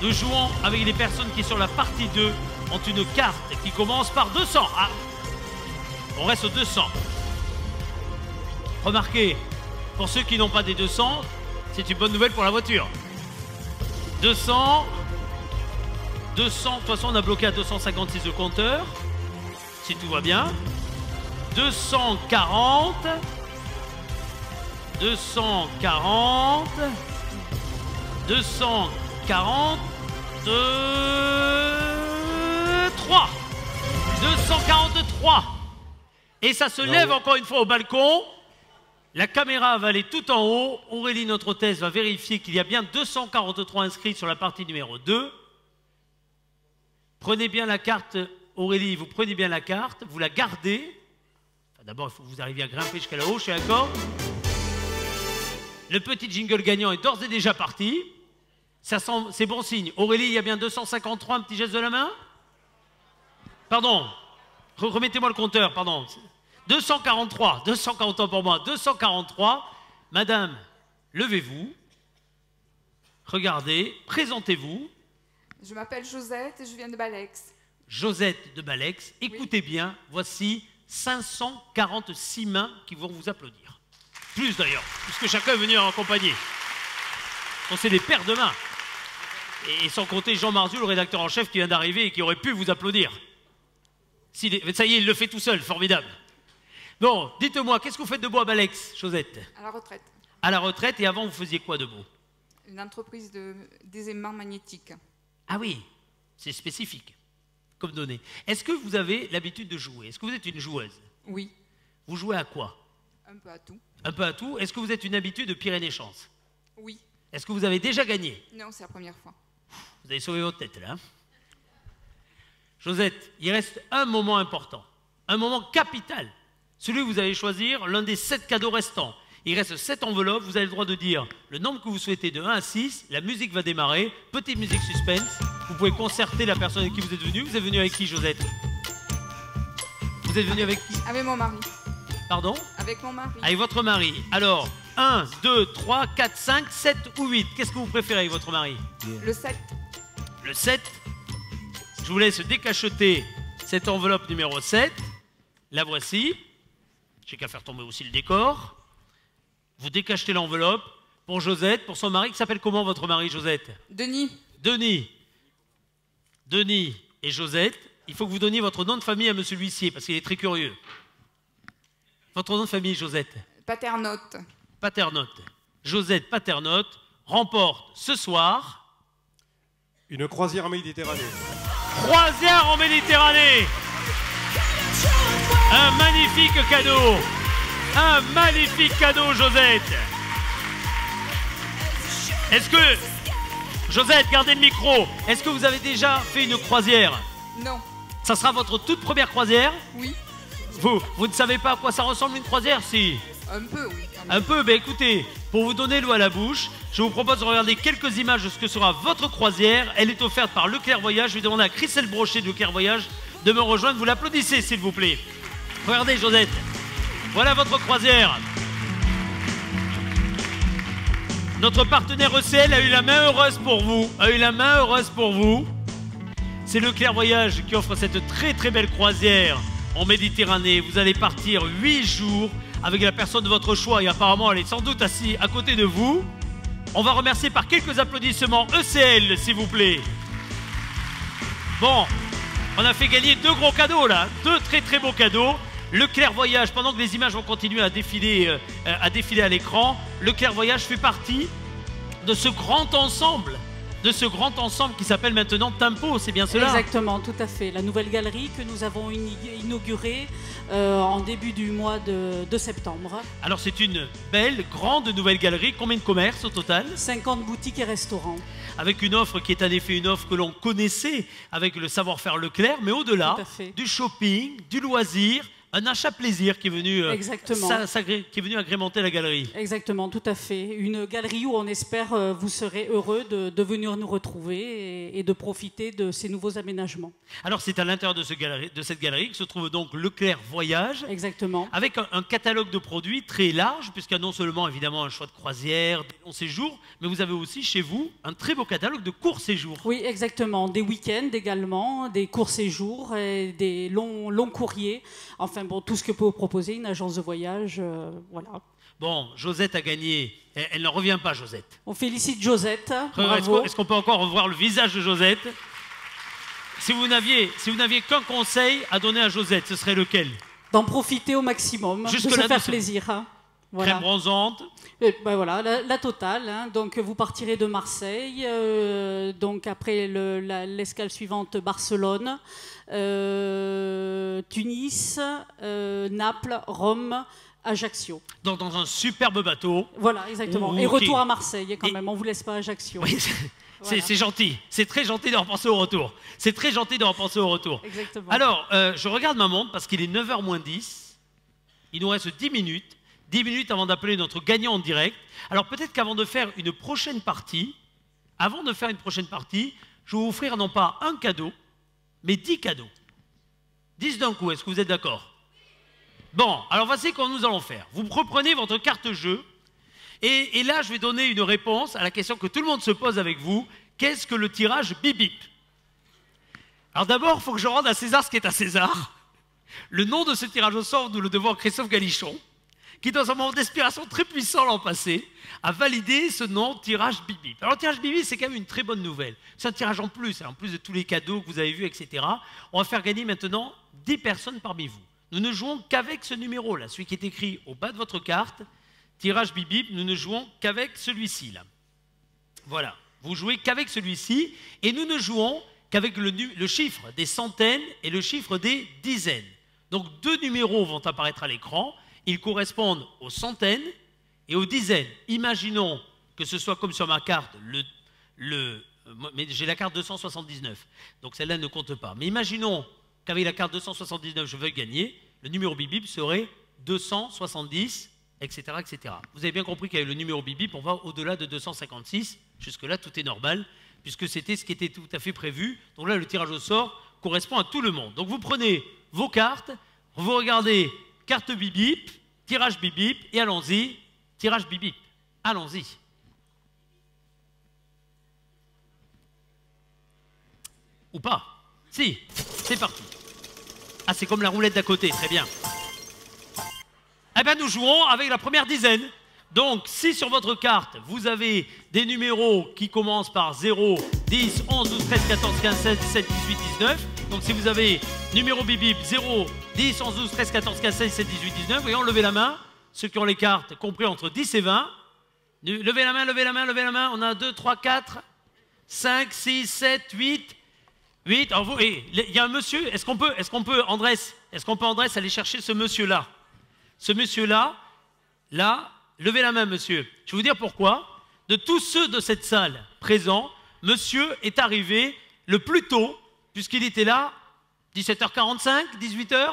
S1: Nous jouons avec les personnes qui, sur la partie 2, ont une carte qui commence par 200. Ah, on reste au 200. Remarquez, pour ceux qui n'ont pas des 200, c'est une bonne nouvelle pour la voiture. 200. 200, de toute façon, on a bloqué à 256 le compteur, si tout va bien. 240. 240. 240. 3. 243. Et ça se lève encore une fois au balcon. La caméra va aller tout en haut. Aurélie, notre hôtesse, va vérifier qu'il y a bien 243 inscrits sur la partie numéro 2. Prenez bien la carte, Aurélie, vous prenez bien la carte, vous la gardez. Enfin, d'abord, il faut que vous arriviez à grimper jusqu'à là-haut, je suis d'accord. Le petit jingle gagnant est d'ores et déjà parti. C'est bon signe. Aurélie, il y a bien 253, un petit geste de la main. Pardon, remettez-moi le compteur, pardon. 243 pour moi, 243. Madame, levez-vous. Regardez, présentez-vous.
S7: Je m'appelle Josette et je viens de Balex.
S1: Josette de Balex. Écoutez bien, voici 546 mains qui vont vous applaudir. Plus d'ailleurs, puisque chacun est venu en compagnie. Donc c'est des paires de mains. Et sans compter Jean Marzu, le rédacteur en chef qui vient d'arriver et qui aurait pu vous applaudir. Ça y est, il le fait tout seul, formidable. Bon, dites-moi, qu'est-ce que vous faites de beau à Balex, Josette?
S7: À la retraite.
S1: À la retraite, et avant, vous faisiez quoi de beau?
S7: Une entreprise des aimants magnétiques.
S1: Ah oui, c'est spécifique comme donnée. Est-ce que vous avez l'habitude de jouer? Est-ce que vous êtes une joueuse?
S7: Oui,
S1: Vous jouez à quoi?
S7: un peu à tout.
S1: Un peu à tout. Est-ce que vous êtes une habitude de Pyrénées Chance?
S7: Oui.
S1: Est-ce que vous avez déjà gagné?
S7: Non, c'est la première fois.
S1: Vous avez sauvé votre tête là. Hein? Josette, il reste un moment important, un moment capital. Celui que vous allez choisir, l'un des 7 cadeaux restants. Il reste 7 enveloppes, vous avez le droit de dire le nombre que vous souhaitez de 1 à 6, la musique va démarrer, petite musique suspense, vous pouvez concerter la personne avec qui vous êtes venu. Vous êtes venu avec qui, Josette? Vous êtes venu avec qui?
S7: Avec mon mari.
S1: Pardon?
S7: Avec mon mari.
S1: Avec votre mari. Alors, 1, 2, 3, 4, 5, 7 ou 8, qu'est-ce que vous préférez avec votre mari?
S7: Le 7.
S1: Le 7. Je vous laisse décacheter cette enveloppe numéro 7. La voici. J'ai qu'à faire tomber aussi le décor. Vous décachetez l'enveloppe pour Josette, pour son mari, qui s'appelle comment votre mari, Josette?
S7: Denis.
S1: Denis. Denis et Josette, il faut que vous donniez votre nom de famille à monsieur l'huissier, parce qu'il est très curieux. Votre nom de famille, Josette?
S7: Paternotte.
S1: Paternotte. Josette Paternotte remporte ce soir
S6: Une croisière en Méditerranée.
S1: croisière en Méditerranée. Un magnifique cadeau. Un magnifique cadeau, Josette. Est-ce que... Josette, gardez le micro. Est-ce que vous avez déjà fait une croisière?
S7: Non.
S1: Ça sera votre toute première croisière?
S7: Oui.
S1: Vous ne savez pas à quoi ça ressemble une croisière, si?
S7: Un peu, oui.
S1: Un peu, ben écoutez, pour vous donner l'eau à la bouche, je vous propose de regarder quelques images de ce que sera votre croisière. Elle est offerte par Leclerc Voyage. Je vais demander à Christelle Brochet de Leclerc Voyage de me rejoindre. Vous l'applaudissez, s'il vous plaît. Regardez, Josette. Voilà votre croisière. Notre partenaire ECL a eu la main heureuse pour vous. C'est Leclerc Voyage qui offre cette très très belle croisière en Méditerranée. Vous allez partir 8 jours avec la personne de votre choix et apparemment elle est sans doute assise à côté de vous. On va remercier par quelques applaudissements ECL, s'il vous plaît. Bon, on a fait gagner 2 gros cadeaux là, 2 très très beaux cadeaux. Leclerc Voyage, pendant que les images vont continuer à défiler à l'écran, Leclerc Voyage fait partie de ce grand ensemble qui s'appelle maintenant Tempo, c'est bien cela?
S8: Exactement, tout à fait. La nouvelle galerie que nous avons inaugurée en début du mois de septembre.
S1: Alors c'est une belle, grande nouvelle galerie. Combien de commerces au total?
S8: 50 boutiques et restaurants.
S1: Avec une offre qui est en effet une offre que l'on connaissait avec le savoir-faire Leclerc, mais au-delà du shopping, du loisir, un achat plaisir qui est venu, qui est venu agrémenter la galerie.
S8: Exactement, tout à fait. Une galerie où on espère vous serez heureux de venir nous retrouver et de profiter de ces nouveaux aménagements.
S1: Alors c'est à l'intérieur de cette galerie que se trouve donc Leclerc Voyage.
S8: Exactement.
S1: Avec un catalogue de produits très large, puisqu'il y a non seulement évidemment un choix de croisière, des longs séjours, mais vous avez aussi chez vous un très beau catalogue de courts séjours.
S8: Oui, exactement. Des week-ends également, des courts séjours, et des longs courriers. Enfin bon, tout ce que peut vous proposer une agence de voyage, voilà.
S1: Bon, Josette a gagné. Elle ne revient pas, Josette.
S8: On félicite Josette. Bravo.
S1: Est-ce qu'on peut encore revoir le visage de Josette? Si vous n'aviez qu'un conseil à donner à Josette, ce serait lequel?
S8: D'en profiter au maximum, de se faire plaisir. Hein. Voilà.
S1: Crème bronzante.
S8: Ben voilà, la totale. Hein. Donc vous partirez de Marseille, donc après l'escale suivante Barcelone, Tunis, Naples, Rome, Ajaccio.
S1: Donc dans un superbe bateau.
S8: Voilà, exactement. Et retour à Marseille quand même, on ne vous laisse pas Ajaccio.
S1: Oui, c'est gentil, c'est très gentil de repenser au retour. C'est très gentil de repenser au retour.
S8: Exactement.
S1: Alors, je regarde ma montre parce qu'il est 9h moins 10. Il nous reste 10 minutes. 10 minutes avant d'appeler notre gagnant en direct. Alors peut-être qu'avant de faire une prochaine partie, je vais vous offrir non pas un cadeau, mais 10 cadeaux. 10 d'un coup, est-ce que vous êtes d'accord? Bon, alors voici comment nous allons faire. Vous reprenez votre carte jeu Et là, je vais donner une réponse à la question que tout le monde se pose avec vous. Qu'est-ce que le tirage bip-bip? Alors d'abord, il faut que je rende à César ce qui est à César. Le nom de ce tirage au sort, nous le devons à Christophe Galichon, qui dans un moment d'inspiration très puissant l'an passé, a validé ce nom tirage bip-bip. Alors le tirage bip-bip, c'est quand même une très bonne nouvelle. C'est un tirage en plus de tous les cadeaux que vous avez vus, etc. On va faire gagner maintenant 10 personnes parmi vous. Nous ne jouons qu'avec ce numéro-là, celui qui est écrit au bas de votre carte. Tirage bip-bip, nous ne jouons qu'avec celui-ci, là. Voilà, vous jouez qu'avec celui-ci, et nous ne jouons qu'avec le chiffre des centaines et le chiffre des dizaines. Donc 2 numéros vont apparaître à l'écran, ils correspondent aux centaines et aux dizaines. Imaginons que ce soit comme sur ma carte, mais j'ai la carte 279, donc celle-là ne compte pas. Mais imaginons qu'avec la carte 279, je veuille gagner, le numéro bip-bip serait 270, etc., etc. Vous avez bien compris qu'avec le numéro bip-bip, on va au-delà de 256. Jusque-là, tout est normal, puisque c'était ce qui était tout à fait prévu. Donc là, le tirage au sort correspond à tout le monde. Donc vous prenez vos cartes, vous regardez carte bip-bip, tirage bip-bip, et allons-y, tirage bip-bip. Allons-y. Ou pas? Si, c'est parti. Ah, c'est comme la roulette d'à côté, très bien. Eh bien, nous jouons avec la première dizaine. Donc, si sur votre carte, vous avez des numéros qui commencent par 0, 10, 11, 12, 13, 14, 15, 16, 17, 18, 19. Donc, si vous avez numéro bip-bip 0, 10, 11, 12, 13, 14, 15, 16, 17, 18, 19, voyons, levez la main. Ceux qui ont les cartes compris entre 10 et 20. Levez la main, levez la main, levez la main. On a 2, 3, 4, 5, 6, 7, 8. 8. Alors vous, il y a un monsieur. Est-ce qu'on peut, Andrés, aller chercher ce monsieur-là? Ce monsieur-là, là, levez la main, monsieur. Je vais vous dire pourquoi. De tous ceux de cette salle présents, monsieur est arrivé le plus tôt, puisqu'il était là, 17h45, 18h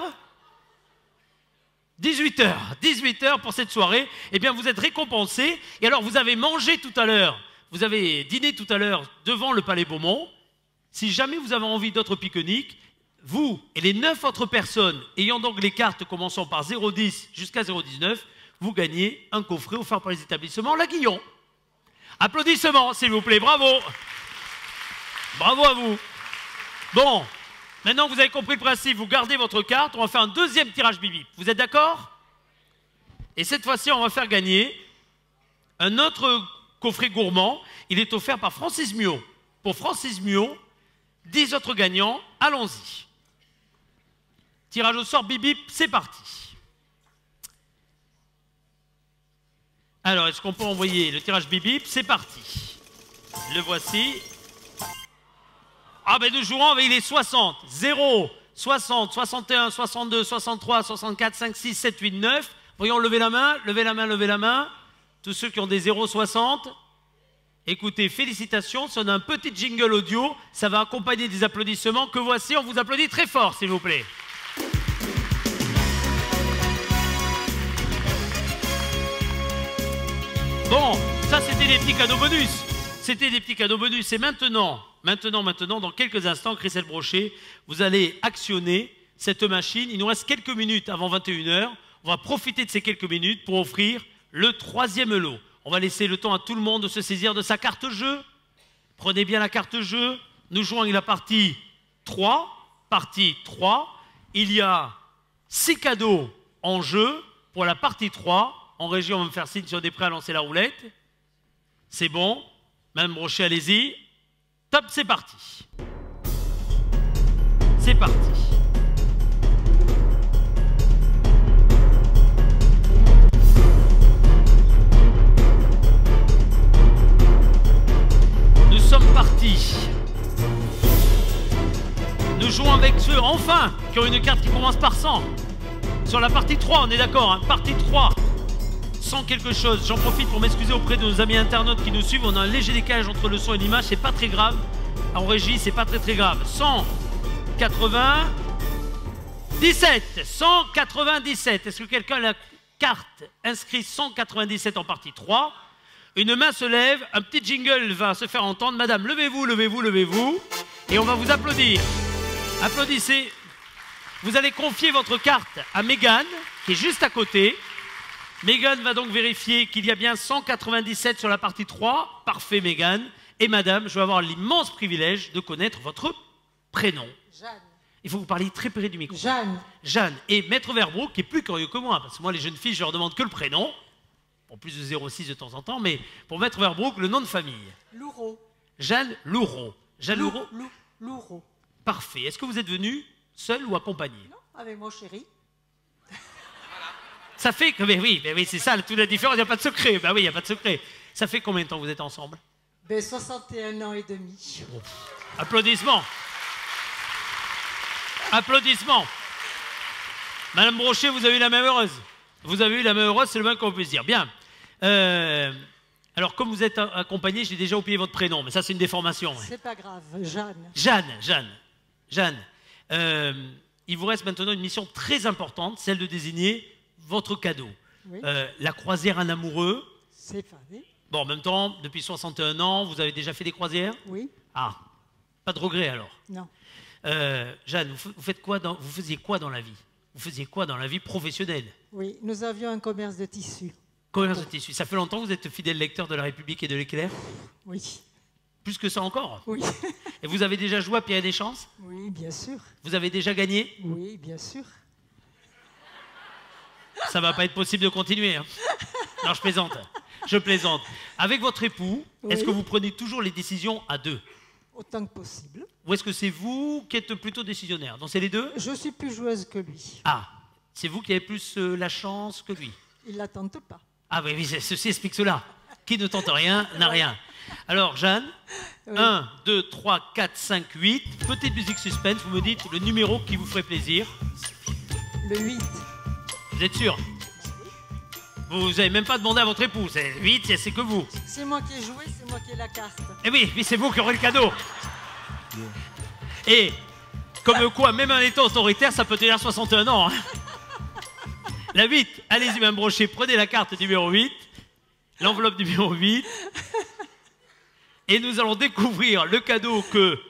S1: 18h pour cette soirée. Eh bien, vous êtes récompensé. Et alors, vous avez mangé tout à l'heure, vous avez dîné tout à l'heure devant le Palais Beaumont. Si jamais vous avez envie d'autres pique-niques, vous et les 9 autres personnes ayant donc les cartes commençant par 0,10 jusqu'à 0,19, vous gagnez un coffret offert par les établissements La Guillon. Applaudissements, s'il vous plaît, bravo. Bravo à vous. Bon, maintenant que vous avez compris le principe, vous gardez votre carte, on va faire un deuxième tirage bip-bip. Vous êtes d'accord? Et cette fois-ci, on va faire gagner un autre coffret gourmand. Il est offert par Francis Muot. Pour Francis Muot, 10 autres gagnants, allons-y. Tirage au sort bip-bip, c'est parti. Alors, est-ce qu'on peut envoyer le tirage bip-bip? C'est parti. Le voici. Ah ben nous jouons avec les 60. 0, 60, 61, 62, 63, 64, 5, 6, 7, 8, 9. Voyons, levez la main, levez la main, levez la main. Tous ceux qui ont des 0, 60. Écoutez, félicitations, ça donne un petit jingle audio. Ça va accompagner des applaudissements que voici. On vous applaudit très fort, s'il vous plaît. Bon, ça c'était des petits cadeaux bonus. C'était des petits cadeaux bonus. Et maintenant, dans quelques instants, Christelle Brochet, vous allez actionner cette machine. Il nous reste quelques minutes avant 21h. On va profiter de ces quelques minutes pour offrir le 3e lot. On va laisser le temps à tout le monde de se saisir de sa carte jeu. Prenez bien la carte jeu. Nous jouons avec la partie 3. Partie 3. Il y a 6 cadeaux en jeu pour la partie 3. En régie, on va me faire signe si on est prêt à lancer la roulette. C'est bon. Madame Brochet, allez-y. Top, c'est parti. C'est parti. Nous sommes partis. Nous jouons avec ceux, enfin, qui ont une carte qui commence par 100. Sur la partie 3, on est d'accord, hein, partie 3. 100 quelque chose. J'en profite pour m'excuser auprès de nos amis internautes qui nous suivent. On a un léger décalage entre le son et l'image, c'est pas très grave. En régie, c'est pas très grave. 197. 197. Est-ce que quelqu'un a la carte inscrite 197 en partie 3? Une main se lève, un petit jingle va se faire entendre. Madame, levez-vous, levez-vous, levez-vous. Et on va vous applaudir. Applaudissez. Vous allez confier votre carte à Mégane, qui est juste à côté. Mégane va donc vérifier qu'il y a bien 197 sur la partie 3. Parfait, Mégane. Et madame, je vais avoir l'immense privilège de connaître votre prénom.
S9: Jeanne.
S1: Il faut que vous parliez très près du micro.
S9: Jeanne.
S1: Jeanne. Et Maître Verbroek, qui est plus curieux que moi, parce que moi, les jeunes filles, je leur demande que le prénom, en plus de 06 de temps en temps, mais pour Maître Verbroek, le nom de famille.
S9: Loureau.
S1: Jeanne Loureau. Jeanne Loureau.
S9: Loureau.
S1: Parfait. Est-ce que vous êtes venu seul ou accompagné?
S9: Non, avec mon chéri.
S1: Ça fait que, mais oui, c'est ça, toute la différence, il n'y a pas de secret. Ben oui, il n'y a pas de secret. Ça fait combien de temps que vous êtes ensemble?
S9: Ben, 61 ans et demi.
S1: Oh. Applaudissements. Applaudissements. Madame Brochet, vous avez eu la même heureuse. Vous avez eu la même heureuse, c'est le moins qu'on puisse dire. Bien. Alors, comme vous êtes accompagné, j'ai déjà oublié votre prénom, mais ça, c'est une déformation.
S9: C'est pas grave, Jeanne.
S1: Jeanne. Il vous reste maintenant une mission très importante, celle de désigner votre cadeau.
S9: Oui.
S1: La croisière en amoureux.
S9: C'est fameux.
S1: Bon, en même temps, depuis 61 ans, vous avez déjà fait des croisières?
S9: Oui.
S1: Ah, pas de regret alors?
S9: Non.
S1: Jeanne, vous faisiez quoi dans la vie? Vous faisiez quoi dans la vie professionnelle?
S9: Oui, nous avions un commerce de tissus.
S1: Commerce de tissus. Ça fait longtemps que vous êtes fidèle lecteur de La République et de l'Éclair?
S9: Oui.
S1: Plus que ça encore?
S9: Oui.
S1: Et vous avez déjà joué à Pierre et des Chances?
S9: Oui, bien sûr.
S1: Vous avez déjà gagné?
S9: Oui, bien sûr.
S1: Ça va pas être possible de continuer. Hein. Non, je plaisante. Je plaisante. Avec votre époux,
S9: Oui.
S1: est-ce que vous prenez toujours les décisions à deux?
S9: Autant que possible.
S1: Ou est-ce que c'est vous qui êtes plutôt décisionnaire? Donc c'est les deux?
S9: Je suis plus joueuse que lui.
S1: Ah, c'est vous qui avez plus la chance que lui?
S9: Il ne la tente pas.
S1: Ah oui, ceci explique cela. Qui ne tente rien n'a rien. Alors, Jeanne,
S9: Oui.
S1: 1, 2, 3, 4, 5, 8. Petite musique suspense, vous me dites le numéro qui vous ferait plaisir.
S9: Le 8.
S1: Vous êtes sûr? Vous n'avez même pas demandé à votre époux. C'est 8, c'est que vous.
S9: C'est moi qui ai joué, c'est moi qui ai la carte.
S1: Eh oui, c'est vous qui aurez le cadeau. Et, comme quoi, même en étant autoritaire, ça peut tenir 61 ans. Hein. La 8, allez-y, Mme Brochet, prenez la carte numéro 8, l'enveloppe numéro 8, et nous allons découvrir le cadeau que,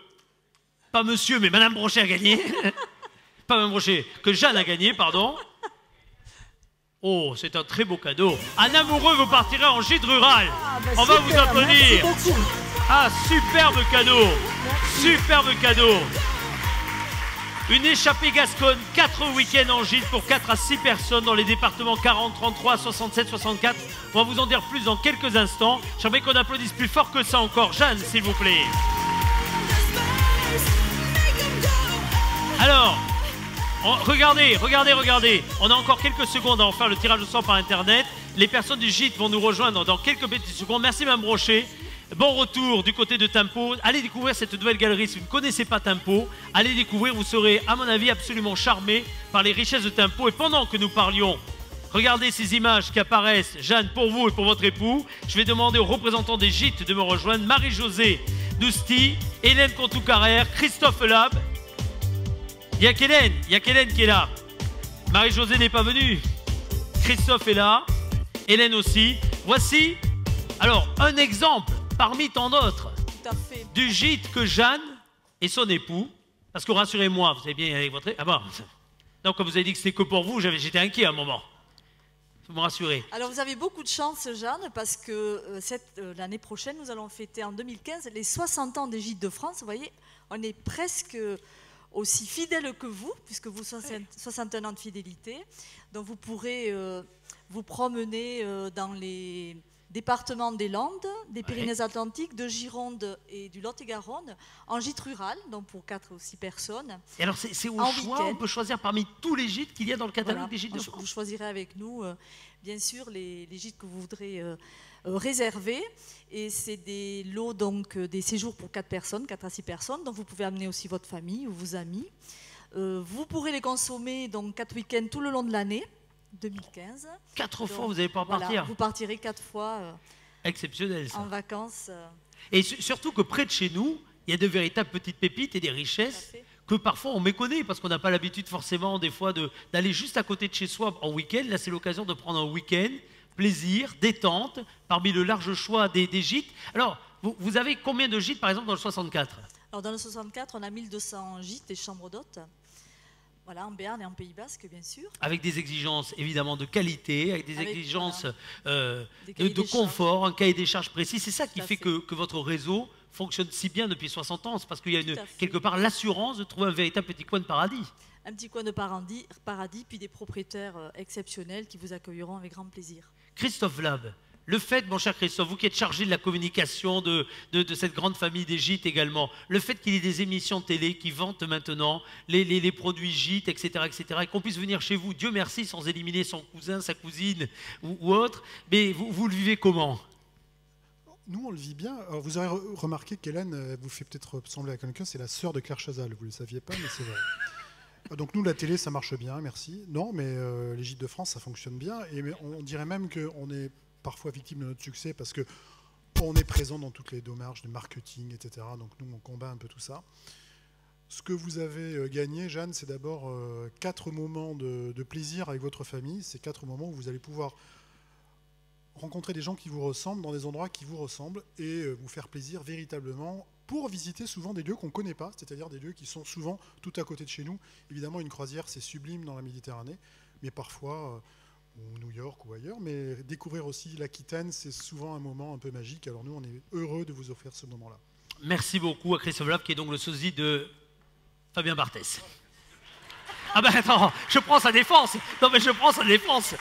S1: pas monsieur, mais Mme Brochet a gagné. Pas Mme Brochet, que Jeanne a gagné, pardon. Oh, c'est un très beau cadeau. Un amoureux, vous partirez en gîte rural. On va vous applaudir. Ah, superbe cadeau. Superbe cadeau. Une échappée gasconne, 4 week-ends en gîte pour 4 à 6 personnes dans les départements 40, 33, 67, 64. On va vous en dire plus dans quelques instants. J'aimerais qu'on applaudisse plus fort que ça encore. Jeanne, s'il vous plaît. Alors, regardez. On a encore quelques secondes à en faire le tirage au sort par Internet. Les personnes du gîte vont nous rejoindre dans quelques petites secondes. Merci, Mme Brochet. Bon retour du côté de Tempo. Allez découvrir cette nouvelle galerie. Si vous ne connaissez pas Tempo, allez découvrir. Vous serez, à mon avis, absolument charmé par les richesses de Tempo. Et pendant que nous parlions, regardez ces images qui apparaissent, Jeanne, pour vous et pour votre époux. Je vais demander aux représentants des gîtes de me rejoindre. Marie-Josée Dousti, Hélène Contou-Carrère, Christophe Lab. Il y a qu'Hélène qui est là. Marie-Josée n'est pas venue. Christophe est là. Hélène aussi. Voici, alors, un exemple parmi tant d'autres du gîte que Jeanne et son époux, parce que rassurez-moi, vous savez bien avec votre... Ah bon, donc quand vous avez dit que c'était que pour vous, j'étais inquiet à un moment. Vous me rassurez.
S10: Alors vous avez beaucoup de chance, Jeanne, parce que l'année prochaine, nous allons fêter en 2015 les 60 ans des Gîtes de France. Vous voyez, on est presque aussi fidèles que vous, puisque vous 61 ans de fidélité. Donc vous pourrez vous promener dans les départements des Landes, des Pyrénées-Atlantiques, de Gironde et du Lot-et-Garonne, en gîte rural, donc pour 4 ou 6 personnes.
S1: Et alors c'est au choix, on peut choisir parmi tous les gîtes qu'il y a dans le catalogue des gîtes de France.
S10: Vous choisirez avec nous, bien sûr, les gîtes que vous voudrez réserver. Et c'est des lots, donc des séjours pour 4 personnes, 4 à 6 personnes. Donc vous pouvez amener aussi votre famille ou vos amis. Vous pourrez les consommer donc 4 week-ends tout le long de l'année. 2015.
S1: 4 fois, vous n'allez pas en partir.
S10: Vous partirez 4 fois
S1: exceptionnel, ça.
S10: En vacances.
S1: Et surtout que près de chez nous, il y a de véritables petites pépites et des richesses que parfois on méconnaît parce qu'on n'a pas l'habitude forcément des fois d'aller juste à côté de chez soi en week-end. Là, c'est l'occasion de prendre un week-end, plaisir, détente, parmi le large choix des gîtes. Alors, vous avez combien de gîtes, par exemple, dans le 64?
S10: Alors, dans le 64, on a 1200 gîtes et chambres d'hôtes. Voilà, en Béarn et en Pays Basque, bien sûr.
S1: Avec des exigences évidemment de qualité, avec des
S10: Avec,
S1: exigences
S10: Des cahiers
S1: de
S10: des
S1: confort, un cahier des charges précis. C'est ça qui
S10: Tout à
S1: fait
S10: fait.
S1: que votre réseau fonctionne si bien depuis 60 ans. C'est parce qu'il y a
S10: Tout à fait.
S1: quelque part l'assurance de trouver un véritable petit coin de paradis.
S10: Un petit coin de paradis, puis des propriétaires exceptionnels qui vous accueilleront avec grand plaisir.
S1: Christophe Lab, le fait, mon cher Christophe, vous qui êtes chargé de la communication de cette grande famille des gîtes également, le fait qu'il y ait des émissions télé qui vantent maintenant les produits gîtes, etc., et qu'on puisse venir chez vous, Dieu merci, sans éliminer son cousin, sa cousine ou autre, mais vous le vivez comment?
S11: Nous, on le vit bien. Alors, vous aurez remarqué qu'Hélène vous fait peut-être ressembler à quelqu'un, c'est la sœur de Claire Chazal. Vous ne le saviez pas, mais c'est vrai. Donc nous, la télé, ça marche bien, merci. Non, mais les Gîtes de France, ça fonctionne bien. Et on dirait même qu'on est parfois victime de notre succès parce qu'on est présent dans toutes les démarches de marketing, etc. Donc nous, on combat un peu tout ça. Ce que vous avez gagné, Jeanne, c'est d'abord 4 moments de plaisir avec votre famille. C'est 4 moments où vous allez pouvoir rencontrer des gens qui vous ressemblent, dans des endroits qui vous ressemblent, et vous faire plaisir véritablement pour visiter souvent des lieux qu'on ne connaît pas, c'est-à-dire des lieux qui sont souvent tout à côté de chez nous. Évidemment, une croisière, c'est sublime dans la Méditerranée, mais parfois, ou New York ou ailleurs, mais découvrir aussi l'Aquitaine, c'est souvent un moment un peu magique. Alors nous, on est heureux de vous offrir ce moment-là.
S1: Merci beaucoup à Christophe Lab, qui est donc le sosie de Fabien Barthès. Ah ben attends, je prends sa défense. Non mais je prends sa défense.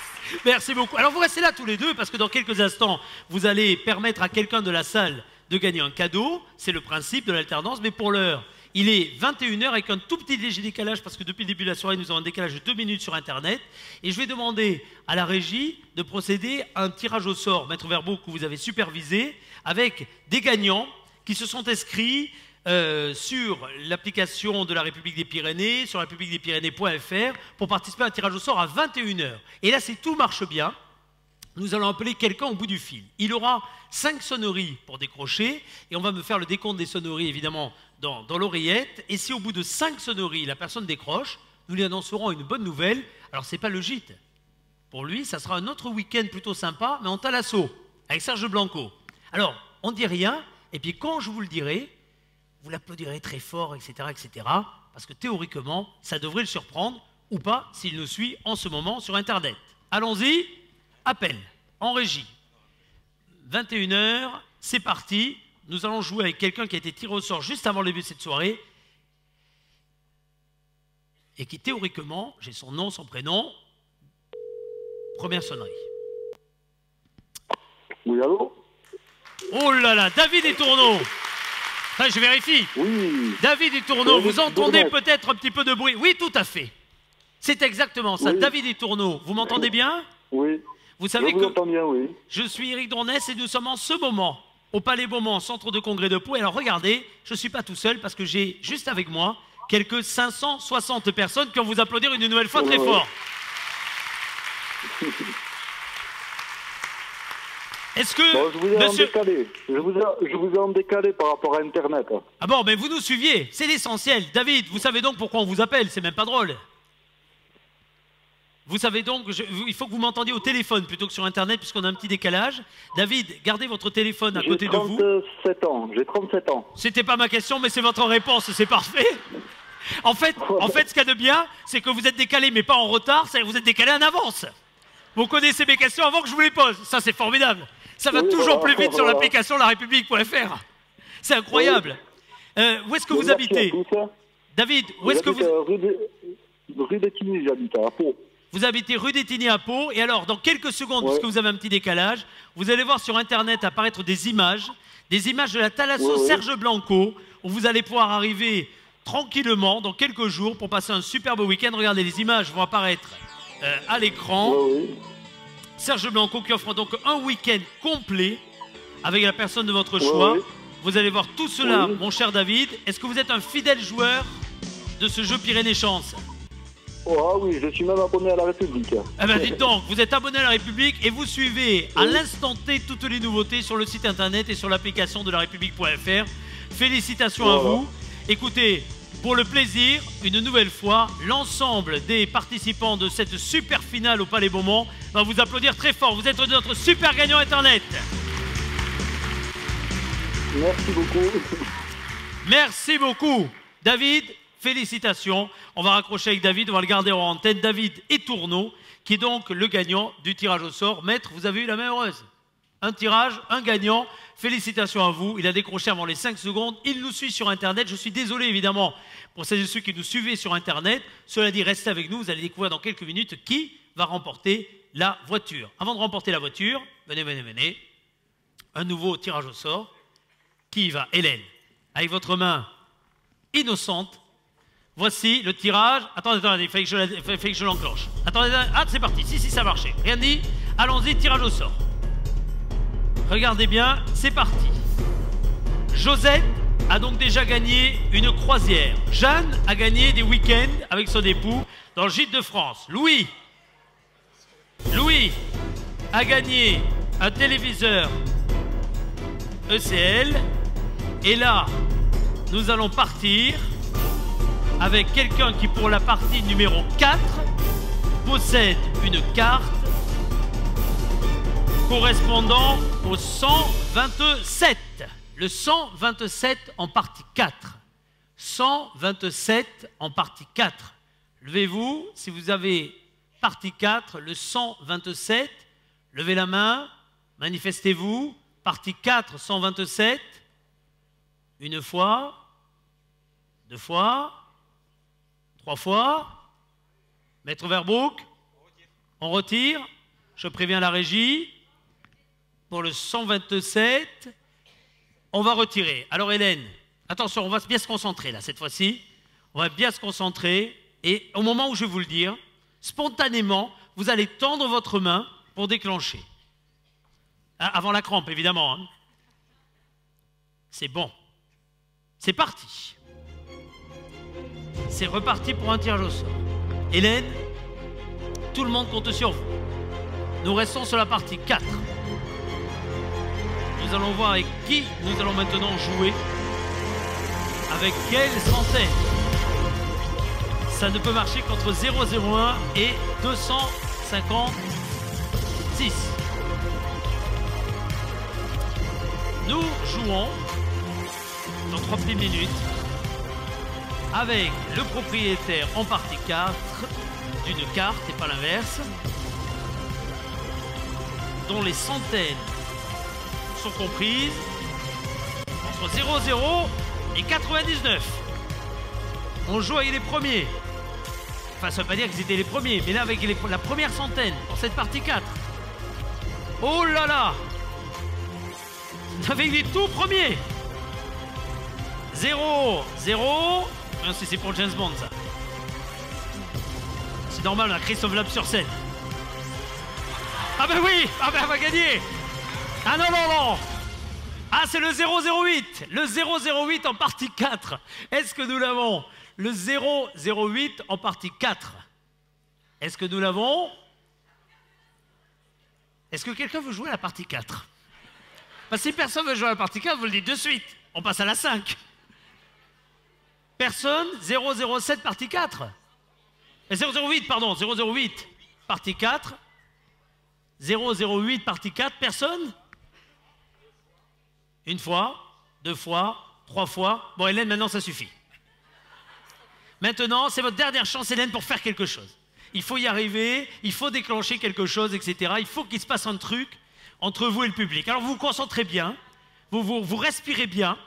S1: Merci beaucoup. Alors vous restez là tous les deux parce que dans quelques instants, vous allez permettre à quelqu'un de la salle de gagner un cadeau. C'est le principe de l'alternance. Mais pour l'heure, il est 21h avec un tout petit léger décalage parce que depuis le début de la soirée, nous avons un décalage de 2 minutes sur Internet. Et je vais demander à la régie de procéder à un tirage au sort, Maître Verbeau, que vous avez supervisé, avec des gagnants qui se sont inscrits sur l'application de la République des Pyrénées, sur républiquedespyrénées.fr, pour participer à un tirage au sort à 21h. Et là, si tout marche bien, nous allons appeler quelqu'un au bout du fil. Il aura 5 sonneries pour décrocher, et on va me faire le décompte des sonneries, évidemment, dans l'oreillette. Et si au bout de 5 sonneries, la personne décroche, nous lui annoncerons une bonne nouvelle. Alors, ce n'est pas le gîte. Pour lui, ça sera un autre week-end plutôt sympa, mais en Thalasso, avec Serge Blanco. Alors, on ne dit rien, et puis quand je vous le dirai, vous l'applaudirez très fort, etc., parce que théoriquement, ça devrait le surprendre, ou pas, s'il nous suit en ce moment sur Internet. Allons-y, appel, en régie. 21h, c'est parti. Nous allons jouer avec quelqu'un qui a été tiré au sort juste avant le début de cette soirée, et qui théoriquement, j'ai son nom, son prénom, première sonnerie.
S12: Oui, allô?
S1: Oh là là, David et Tourneau. Enfin, je vérifie.
S12: Oui.
S1: David et Tourneau,
S12: Oui,
S1: vous entendez
S12: Bournemouth.
S1: peut-être un petit peu de bruit. Oui, tout à fait. C'est exactement ça.
S12: Oui.
S1: David et Tourneau, vous m'entendez bien?
S12: Oui.
S1: Vous savez
S12: je vous
S1: que
S12: entends bien, oui.
S1: je suis Éric Dornès et nous sommes en ce moment au Palais Beaumont, centre de congrès de Pau. Et alors regardez, je ne suis pas tout seul parce que j'ai juste avec moi quelques 560 personnes qui vont vous applaudir une nouvelle fois très fort. Est-ce que,
S12: Bon, je vous ai en
S1: monsieur...
S12: décalé. Je vous ai en décalé par rapport à Internet.
S1: Ah bon, mais vous nous suiviez, c'est l'essentiel. David, vous savez donc pourquoi on vous appelle, c'est même pas drôle. Vous savez donc, il faut que vous m'entendiez au téléphone plutôt que sur Internet puisqu'on a un petit décalage. David, gardez votre téléphone à côté de vous.
S12: J'ai 37 ans.
S1: C'était pas ma question, mais c'est votre réponse, c'est parfait. En fait, ce qu'il y a de bien, c'est que vous êtes décalé, mais pas en retard, c'est que vous êtes décalé en avance. Vous connaissez mes questions avant que je vous les pose. Ça, c'est formidable. Ça va toujours plus vite sur l'application larépublique.fr. C'est incroyable. Où est-ce que vous habitez? David, où est-ce que vous...
S12: Rue d'Etigny, j'habite à Pau.
S1: Vous habitez rue d'Etigny à Pau. Et alors, dans quelques secondes, puisque vous avez un petit décalage, vous allez voir sur Internet apparaître des images de la Thalasso Serge Blanco, où vous allez pouvoir arriver tranquillement dans quelques jours pour passer un superbe week-end. Regardez, les images vont apparaître à l'écran. Serge Blanco qui offre donc un week-end complet avec la personne de votre choix. Vous allez voir tout cela, mon cher David. Est-ce que vous êtes un fidèle joueur de ce jeu Pyrénées Chance?
S12: Oh oui, je suis même abonné à la République.
S1: Eh bien, dites donc, vous êtes abonné à la République et vous suivez à l'instant T toutes les nouveautés sur le site internet et sur l'application de la République.fr. Félicitations à vous. Écoutez, pour le plaisir, une nouvelle fois, l'ensemble des participants de cette super finale au Palais Beaumont va vous applaudir très fort. Vous êtes notre super gagnant Internet.
S12: Merci beaucoup.
S1: Merci beaucoup. David, Félicitations. On va raccrocher avec David, on va le garder en antenne. David Etourneau, qui est donc le gagnant du tirage au sort. Maître, vous avez eu la main heureuse. Un tirage, un gagnant. Félicitations à vous. Il a décroché avant les 5 secondes. Il nous suit sur Internet. Je suis désolé, évidemment, pour celles et ceux qui nous suivaient sur Internet. Cela dit, restez avec nous. Vous allez découvrir dans quelques minutes qui va remporter la voiture. Avant de remporter la voiture, venez. Un nouveau tirage au sort. Qui y va? Hélène. Avec votre main innocente. Voici le tirage. Attendez, il fallait que je l'enclenche. Attendez, c'est parti. Si, ça a marché. Rien dit. Allons-y, tirage au sort. Regardez bien, c'est parti. Josette a donc déjà gagné une croisière. Jeanne a gagné des week-ends avec son époux dans le Gîte de France. Louis a gagné un téléviseur ECL. Et là, nous allons partir avec quelqu'un qui, pour la partie numéro 4, possède une carte correspondant au 127. Le 127 en partie 4. 127 en partie 4. Levez-vous si vous avez partie 4, le 127. Levez la main, manifestez-vous. Partie 4, 127. Une fois, 2 fois, 3 fois. Maître Verbroek, on retire. Je préviens la régie. Pour le 127, on va retirer. Alors Hélène, attention, on va bien se concentrer là cette fois-ci. On va bien se concentrer. Et au moment où je vais vous le dire, spontanément, vous allez tendre votre main pour déclencher. Avant la crampe, évidemment. Hein. C'est bon. C'est parti. C'est reparti pour un tirage au sort. Hélène, tout le monde compte sur vous. Nous restons sur la partie 4. Nous allons voir avec qui nous allons maintenant jouer. Avec quelle centaine. Ça ne peut marcher qu'entre 0,01 et 256. Nous jouons dans 3 petites minutes avec le propriétaire en partie 4 d'une carte et pas l'inverse, dont les centaines sont comprises entre 0,0 et 99. On joue avec les premiers. Enfin, ça ne veut pas dire qu'ils étaient les premiers, mais là avec la première centaine pour cette partie 4. Oh là là! Avec les tout premiers. 0, 0. Non, c'est pour James Bond, ça. C'est normal, on a Christophe Lab sur scène. Ah ben oui, ah ben elle va gagner. Ah non. Ah, c'est le 008. Le 008 en partie 4. Est-ce que nous l'avons? Le 008 en partie 4. Est-ce que nous l'avons? Est-ce que quelqu'un veut jouer à la partie 4? Parce que si personne veut jouer à la partie 4, vous le dites de suite. On passe à la 5. Personne? 007 partie 4. 008, pardon, 008 partie 4. 008 partie 4, personne? Une fois, 2 fois, 3 fois. Bon, Hélène, maintenant ça suffit. Maintenant, c'est votre dernière chance, Hélène, pour faire quelque chose. Il faut y arriver, il faut déclencher quelque chose, etc. Il faut qu'il se passe un truc entre vous et le public. Alors vous vous concentrez bien, vous respirez bien.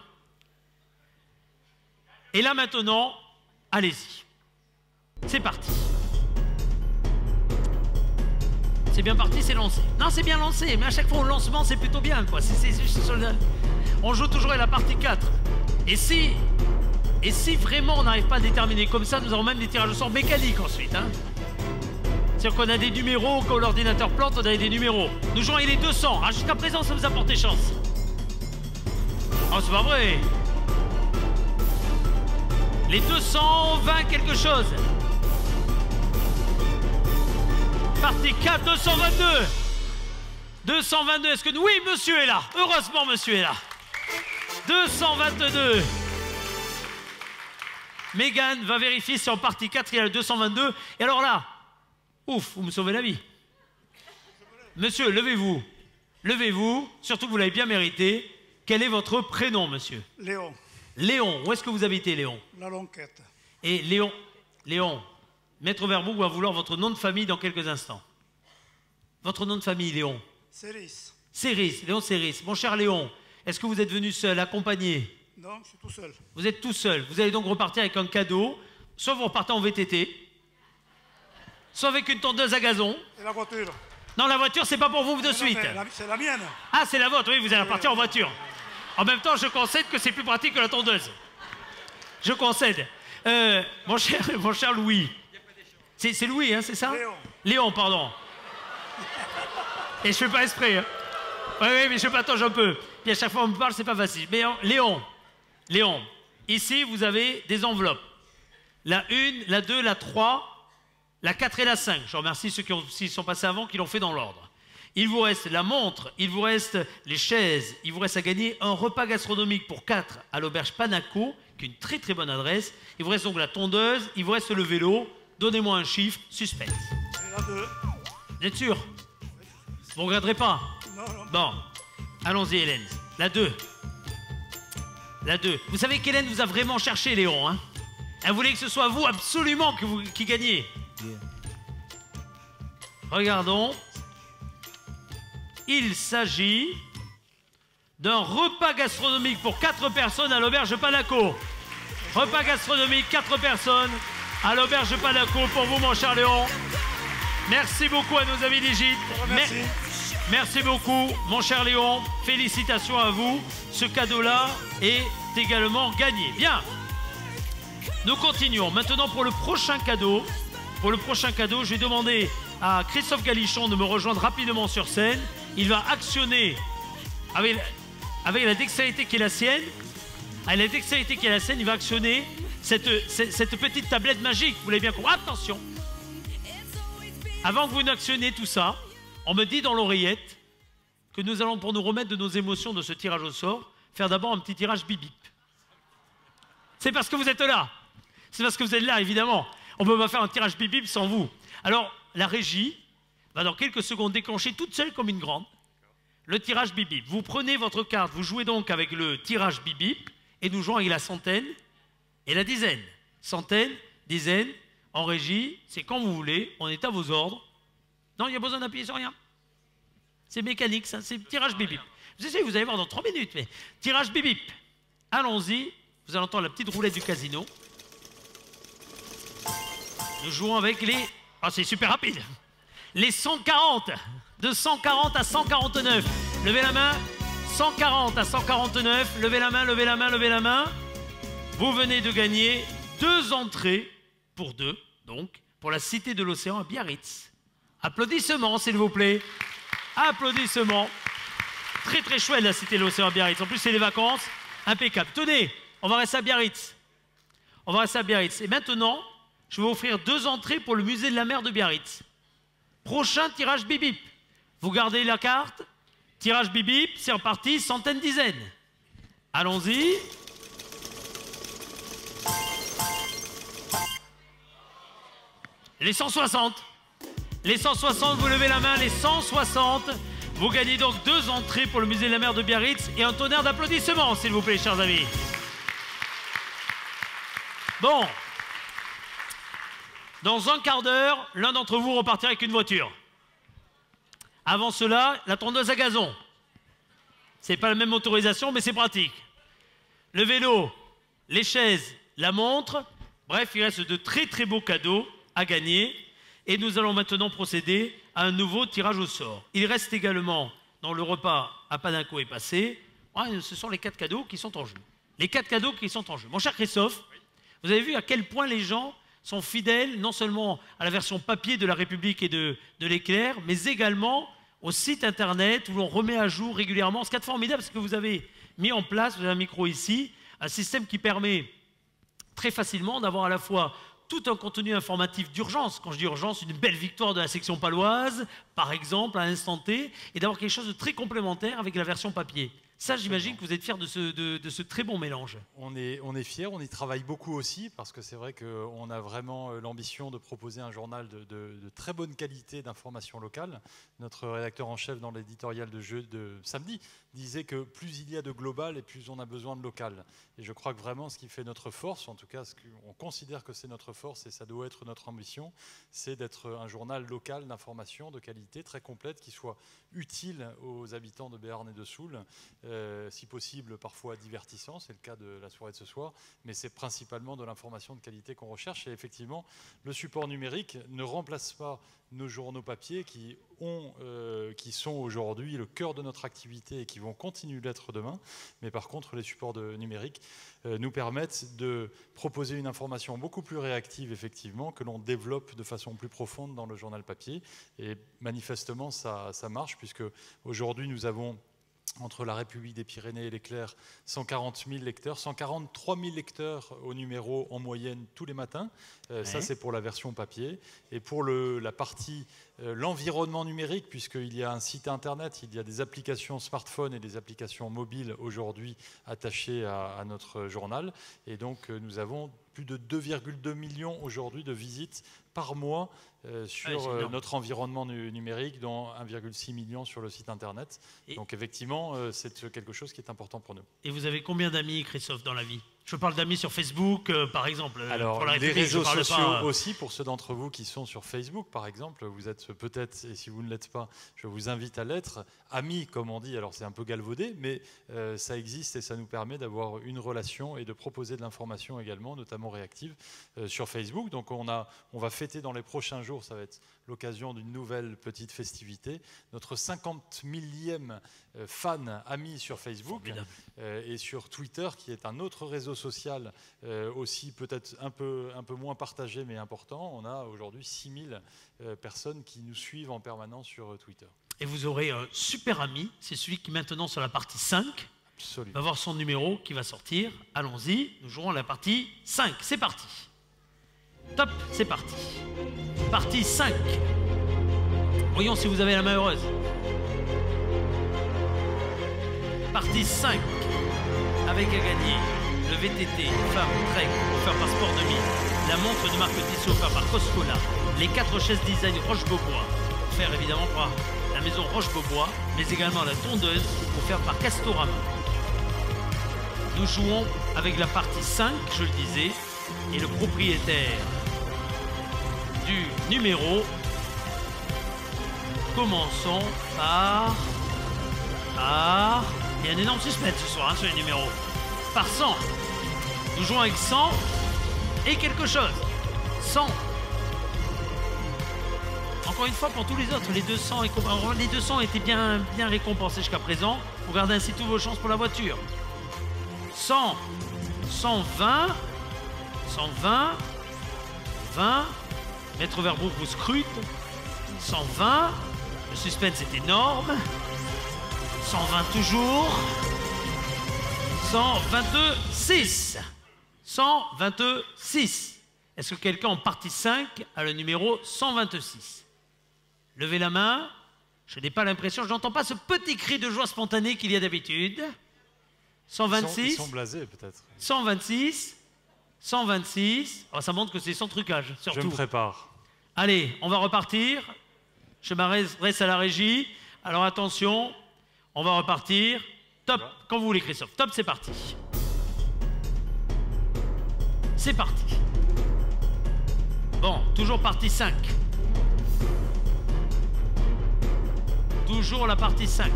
S1: Et là maintenant, allez-y. C'est parti. C'est bien parti, c'est lancé. Non, c'est bien lancé, mais à chaque fois au lancement, c'est plutôt bien, quoi. On joue toujours à la partie 4. Et si vraiment on n'arrive pas à déterminer comme ça, nous avons même des tirages au sort mécaniques ensuite. Hein. C'est-à-dire qu'on a des numéros, quand l'ordinateur plante, on a des numéros. Nous jouons avec les 200. Ah, jusqu'à présent, ça vous a porté chance. Oh, c'est pas vrai. Les 220 quelque chose. Partie 4, 222. 222, est-ce que nous... Oui, monsieur est là. Heureusement, monsieur est là. 222. Mégane va vérifier si en partie 4, il y a le 222. Et alors là, ouf, vous me sauvez la vie. Monsieur, levez-vous. Levez-vous. Surtout que vous l'avez bien mérité. Quel est votre prénom, monsieur?
S13: Léon.
S1: Léon. Où est-ce que vous habitez, Léon?
S13: La Lonquette.
S1: Et Léon, Maître Verboug va vouloir votre nom de famille dans quelques instants. Votre nom de famille, Léon?
S13: Céris.
S1: Céris, Léon Céris. Mon cher Léon, est-ce que vous êtes venu seul, accompagné?
S13: Non, je suis tout seul.
S1: Vous êtes tout seul. Vous allez donc repartir avec un cadeau. Soit vous repartez en VTT, soit avec une tondeuse à gazon.
S13: Et la voiture?
S1: Non, la voiture, c'est pas pour vous de suite.
S13: C'est la mienne.
S1: Ah, c'est la vôtre, oui, vous allez repartir en voiture. En même temps, je concède que c'est plus pratique que la tondeuse. Je concède. Mon cher Louis. C'est Louis, hein, c'est ça? Léon, pardon. Et je fais pas exprès. Hein. Oui, mais je patauge un peu. Puis à chaque fois on me parle, c'est pas facile. Mais Léon, ici, vous avez des enveloppes. La 1, la 2, la 3, la 4 et la 5. Je remercie ceux qui sont passés avant, qui l'ont fait dans l'ordre. Il vous reste la montre, il vous reste les chaises, il vous reste à gagner un repas gastronomique pour 4 à l'auberge Panaco, qui est une très très bonne adresse. Il vous reste donc la tondeuse, il vous reste le vélo. Donnez-moi un chiffre, suspense.
S13: Et la 2.
S1: Vous êtes sûr? Vous ne regretterez pas?
S13: Non.
S1: Bon, allons-y Hélène. La 2. La 2. Vous savez qu'Hélène vous a vraiment cherché, Léon, hein? Elle voulait que ce soit vous absolument qui gagnez. Regardons. Il s'agit d'un repas gastronomique pour 4 personnes à l'auberge Panaco. Repas gastronomique, 4 personnes à l'auberge Panaco pour vous, mon cher Léon. Merci beaucoup à nos amis d'Égypte. Merci beaucoup, mon cher Léon. Félicitations à vous. Ce cadeau-là est également gagné. Bien. Nous continuons. Maintenant, pour le prochain cadeau, je vais demander à Christophe Galichon de me rejoindre rapidement sur scène. Il va actionner avec la dextérité qui est la sienne. Avec la dextérité qui est la sienne, il va actionner cette petite tablette magique. Vous l'avez bien compris. Attention. Avant que vous n'actionniez tout ça, on me dit dans l'oreillette que nous allons, pour nous remettre de nos émotions de ce tirage au sort, faire d'abord un petit tirage bip-bip. C'est parce que vous êtes là. C'est parce que vous êtes là, évidemment. On ne peut pas faire un tirage bip-bip sans vous. Alors, la régie va dans quelques secondes déclencher toute seule comme une grande le tirage bip-bip. Vous prenez votre carte, vous jouez donc avec le tirage bip-bip et nous jouons avec la centaine et la dizaine. Centaine, dizaine, en régie, c'est quand vous voulez, on est à vos ordres. Non, il n'y a besoin d'appuyer sur rien. C'est mécanique, ça, c'est tirage bip-bip. Vous essayez, vous allez voir dans 3 minutes, mais tirage bip-bip. Allons-y, vous allez entendre la petite roulette du casino. Nous jouons avec les... Ah, c'est super rapide. Les 140. De 140 à 149. Levez la main. 140 à 149. Levez la main, levez la main, levez la main. Vous venez de gagner 2 entrées pour 2, donc, pour la Cité de l'Océan à Biarritz. Applaudissements, s'il vous plaît. Applaudissements. Très, très chouette, la Cité de l'Océan à Biarritz. En plus, c'est les vacances. Impeccable. Tenez, on va rester à Biarritz. On va rester à Biarritz. Et maintenant, je vais offrir 2 entrées pour le musée de la mer de Biarritz. Prochain tirage bip-bip. Vous gardez la carte. Tirage bip-bip, c'est reparti, centaines, dizaines. Allons-y. Les 160. Les 160, vous levez la main, les 160. Vous gagnez donc 2 entrées pour le musée de la mer de Biarritz et un tonnerre d'applaudissements, s'il vous plaît, chers amis. Bon. Dans un quart d'heure, l'un d'entre vous repartira avec une voiture. Avant cela, la tondeuse à gazon. C'est pas la même autorisation, mais c'est pratique. Le vélo, les chaises, la montre. Bref, il reste de très très beaux cadeaux à gagner. Et nous allons maintenant procéder à un nouveau tirage au sort. Il reste également, dans le repas à Panaco est passé, ce sont les 4 cadeaux qui sont en jeu. Les 4 cadeaux qui sont en jeu. Mon cher Christophe, vous avez vu à quel point les gens sont fidèles non seulement à la version papier de La République et de l'Éclair, mais également au site internet où l'on remet à jour régulièrement. Ce qui est formidable, c'est que vous avez mis en place, vous avez un micro ici, un système qui permet très facilement d'avoir à la fois tout un contenu informatif d'urgence. Quand je dis urgence, une belle victoire de la section paloise, par exemple, à l'instant T, et d'avoir quelque chose de très complémentaire avec la version papier. Ça, j'imagine que vous êtes fiers de ce très bon mélange.
S2: On est fiers, on y travaille beaucoup aussi, parce que c'est vrai qu'on a vraiment l'ambition de proposer un journal de très bonne qualité d'information locale. Notre rédacteur en chef dans l'éditorial de samedi disait que plus il y a de global et plus on a besoin de local. Et je crois que vraiment ce qui fait notre force, en tout cas ce qu'on considère que c'est notre force et ça doit être notre ambition, c'est d'être un journal local d'information de qualité très complète qui soit utile aux habitants de Béarn et de Soule, si possible parfois divertissant, c'est le cas de la soirée de ce soir, mais c'est principalement de l'information de qualité qu'on recherche. Et effectivement, le support numérique ne remplace pas nos journaux papier qui sont aujourd'hui le cœur de notre activité et qui vont continuer d'être demain. Mais par contre, les supports numériques nous permettent de proposer une information beaucoup plus réactive, effectivement, que l'on développe de façon plus profonde dans le journal papier. Et manifestement, ça marche, puisque aujourd'hui, nous avons, entre la République des Pyrénées et l'Éclair, 140 000 lecteurs, 143 000 lecteurs au numéro en moyenne tous les matins. Ça, c'est pour la version papier. Et pour la partie l'environnement numérique, puisqu'il y a un site internet, il y a des applications smartphone et des applications mobiles aujourd'hui attachées à notre journal. Et donc, nous avons plus de 2,2 millions aujourd'hui de visites par mois sur notre environnement numérique, dont 1,6 million sur le site internet. Donc effectivement, c'est quelque chose qui est important pour nous.
S1: Et vous avez combien d'amis, Christophe, dans la vie? Je parle d'amis sur Facebook, par exemple.
S2: Alors,
S1: pour la
S2: les
S1: République,
S2: réseaux sociaux
S1: pas,
S2: aussi, pour ceux d'entre vous qui sont sur Facebook, par exemple, vous êtes peut-être, et si vous ne l'êtes pas, je vous invite à l'être, amis, comme on dit. Alors c'est un peu galvaudé, mais ça existe et ça nous permet d'avoir une relation et de proposer de l'information également, notamment réactive, sur Facebook. Donc on va fêter dans les prochains jours, ça va être l'occasion d'une nouvelle petite festivité, notre 50 millième fan ami sur Facebook et sur Twitter, qui est un autre réseau social aussi peut-être un peu moins partagé mais important. On a aujourd'hui 6000 personnes qui nous suivent en permanence sur Twitter.
S1: Et vous aurez un super ami, c'est celui qui maintenant sur la partie 5 va avoir son numéro qui va sortir. Allons-y, nous jouerons la partie 5, c'est parti. Top, c'est parti. Partie 5. Voyons si vous avez la main heureuse. Partie 5. Avec à gagner le VTT femme Trek offert par Sport 2000, la montre de marque Tissot offert par Coscola, les 4 chaises design Roche-Beaubois offert évidemment par la maison Roche-Beaubois, mais également la tondeuse offert par Castorama. Nous jouons avec la partie 5, je le disais, et le propriétaire du numéro. Commençons par... Il y a un énorme suspense ce soir sur les numéros. Par 100. Nous jouons avec 100 et quelque chose. 100. Encore une fois, pour tous les autres, les 200 étaient bien récompensés jusqu'à présent. Vous gardez ainsi toutes vos chances pour la voiture. 100. 120. 120. 20. Maître Verbourg vous scrute. 120. Le suspense est énorme. 120 toujours. 126. 126. Est-ce que quelqu'un en partie 5 a le numéro 126? Levez la main. Je n'ai pas l'impression, je n'entends pas ce petit cri de joie spontanée qu'il y a d'habitude. 126.
S2: Ils sont blasés peut-être.
S1: 126. 126. Oh, ça montre que c'est sans trucage, surtout.
S2: Je me prépare.
S1: Allez, on va repartir. Je m'adresse à la régie. Alors attention, on va repartir. Top, quand vous voulez Christophe. Top, c'est parti. C'est parti. Bon, toujours partie 5. Toujours la partie 5.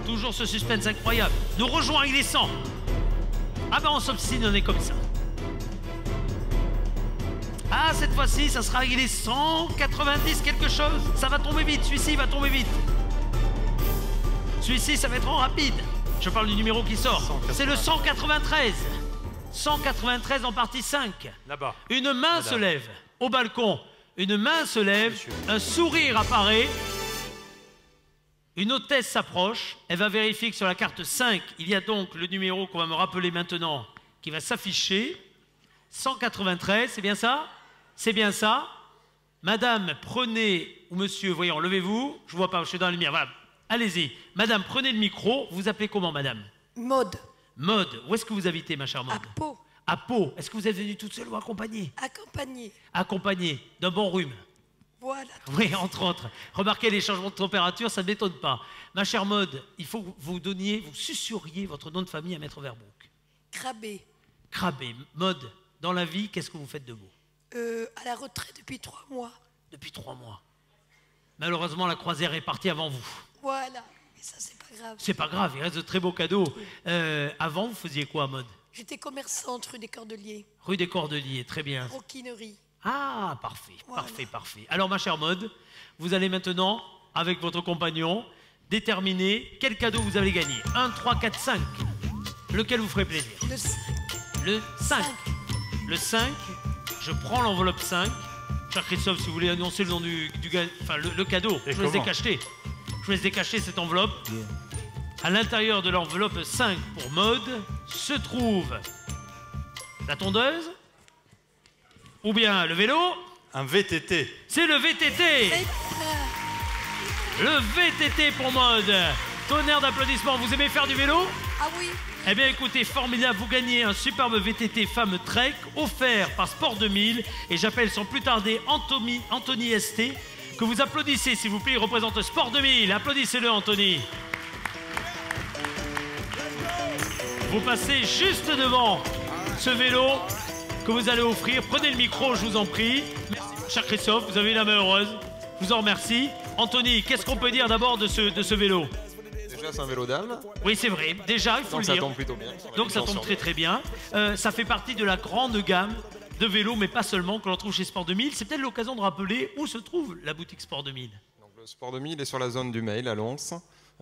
S1: Toujours ce suspense incroyable. Nous rejoignons avec les 100. Ah ben on s'obstine, on est comme ça. Ah, cette fois-ci, ça sera avec les 190 quelque chose. Ça va tomber vite, celui-ci va tomber vite. Celui-ci, ça va être en rapide. Je parle du numéro qui sort. C'est le 193. 193 en partie 5.
S2: Là-bas.
S1: Une main se lève au balcon. Une main se lève. Un sourire apparaît. Une hôtesse s'approche. Elle va vérifier que sur la carte 5, il y a donc le numéro qu'on va me rappeler maintenant qui va s'afficher. 193, c'est bien ça? C'est bien ça. Madame, prenez, ou monsieur, voyons, levez-vous. Je ne vois pas, je suis dans la lumière. Voilà. Allez-y. Madame, prenez le micro. Vous appelez comment, madame?
S14: Maude.
S1: Maude. Où est-ce que vous habitez, ma chère Maude?
S14: À Pau.
S1: À Pau. Est-ce que vous êtes venue toute seule ou accompagnée?
S14: Accompagnée.
S1: Accompagnée d'un bon rhume.
S14: Voilà.
S1: Oui, entre autres. Remarquez les changements de température, ça ne m'étonne pas. Ma chère Maude, il faut que vous susurriez votre nom de famille à Maître Verboek.
S14: Crabé.
S1: Crabé. Maude, dans la vie, qu'est-ce que vous faites de beau?
S14: À la retraite depuis 3 mois.
S1: Depuis 3 mois. Malheureusement, la croisière est partie avant vous.
S14: Voilà. Mais ça, c'est pas grave.
S1: C'est pas grave, il reste de très beaux cadeaux. Avant, vous faisiez quoi, Maude?
S14: J'étais commerçante rue des Cordeliers.
S1: Rue des Cordeliers, très bien.
S14: Roquinerie.
S1: Ah, parfait,
S14: Voilà.
S1: parfait, parfait. Alors, ma chère Maude, vous allez maintenant, avec votre compagnon, déterminer quel cadeau vous allez gagner. 1, 3, 4, 5. Lequel vous ferait plaisir?
S14: Le 5.
S1: Le 5. Le 5, je prends l'enveloppe 5. Cher Christophe, si vous voulez annoncer le nom du enfin, le cadeau, je vous laisse décacheter. Je vous laisse décacheter cette enveloppe. À l'intérieur de l'enveloppe 5 pour Maude se trouve la tondeuse ou bien le vélo.
S2: Un VTT.
S1: C'est le VTT. Le VTT pour Maude. Tonnerre d'applaudissements. Vous aimez faire du vélo?
S14: Ah oui.
S1: Eh bien écoutez, formidable, vous gagnez un superbe VTT Femme Trek offert par Sport 2000 et j'appelle sans plus tarder Anthony ST, que vous applaudissez s'il vous plaît, il représente Sport 2000, applaudissez-le Anthony. Vous passez juste devant ce vélo que vous allez offrir, prenez le micro je vous en prie. Merci cher Christophe, vous avez la main heureuse, je vous en remercie. Anthony, qu'est-ce qu'on peut dire d'abord de ce vélo?
S15: Déjà, c'est un vélo d'âme.
S1: Oui, c'est vrai. Déjà, il faut le dire.
S15: Donc ça tombe plutôt bien.
S1: Donc ça tombe très très bien. Ça fait partie de la grande gamme de vélos, mais pas seulement, que l'on trouve chez Sport 2000. C'est peut-être l'occasion de rappeler où se trouve la boutique Sport 2000.
S15: Donc, le Sport 2000 est sur la zone du Mail à Lons.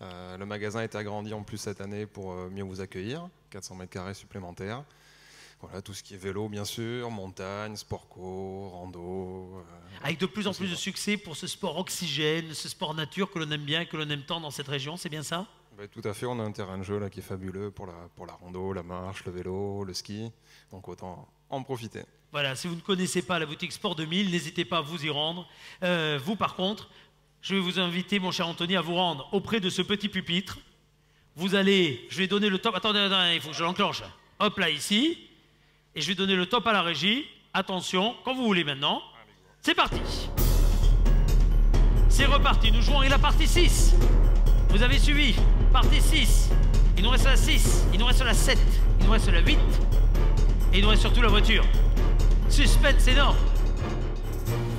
S15: Le magasin est agrandi en plus cette année pour mieux vous accueillir. 400 mètres carrés supplémentaires. Voilà, tout ce qui est vélo, bien sûr, montagne, sport-co, rando.
S1: Avec de plus en plus de succès pour ce sport oxygène, ce sport nature que l'on aime bien, que l'on aime tant dans cette région, c'est bien ça?
S15: Tout à fait, on a un terrain de jeu là, qui est fabuleux pour la rando, la marche, le vélo, le ski. Donc autant en profiter.
S1: Voilà, si vous ne connaissez pas la boutique Sport 2000, n'hésitez pas à vous y rendre. Vous, par contre, je vais vous inviter, mon cher Anthony, à vous rendre auprès de ce petit pupitre. Vous allez, je vais donner le top. Attendez, il faut que je l'enclenche. Hop là, ici. Et je vais donner le top à la régie. Attention, quand vous voulez maintenant. C'est parti. C'est reparti. Nous jouons avec la partie 6. Vous avez suivi. Partie 6. Il nous reste la 6. Il nous reste la 7. Il nous reste la 8. Et il nous reste surtout la voiture. Suspense énorme.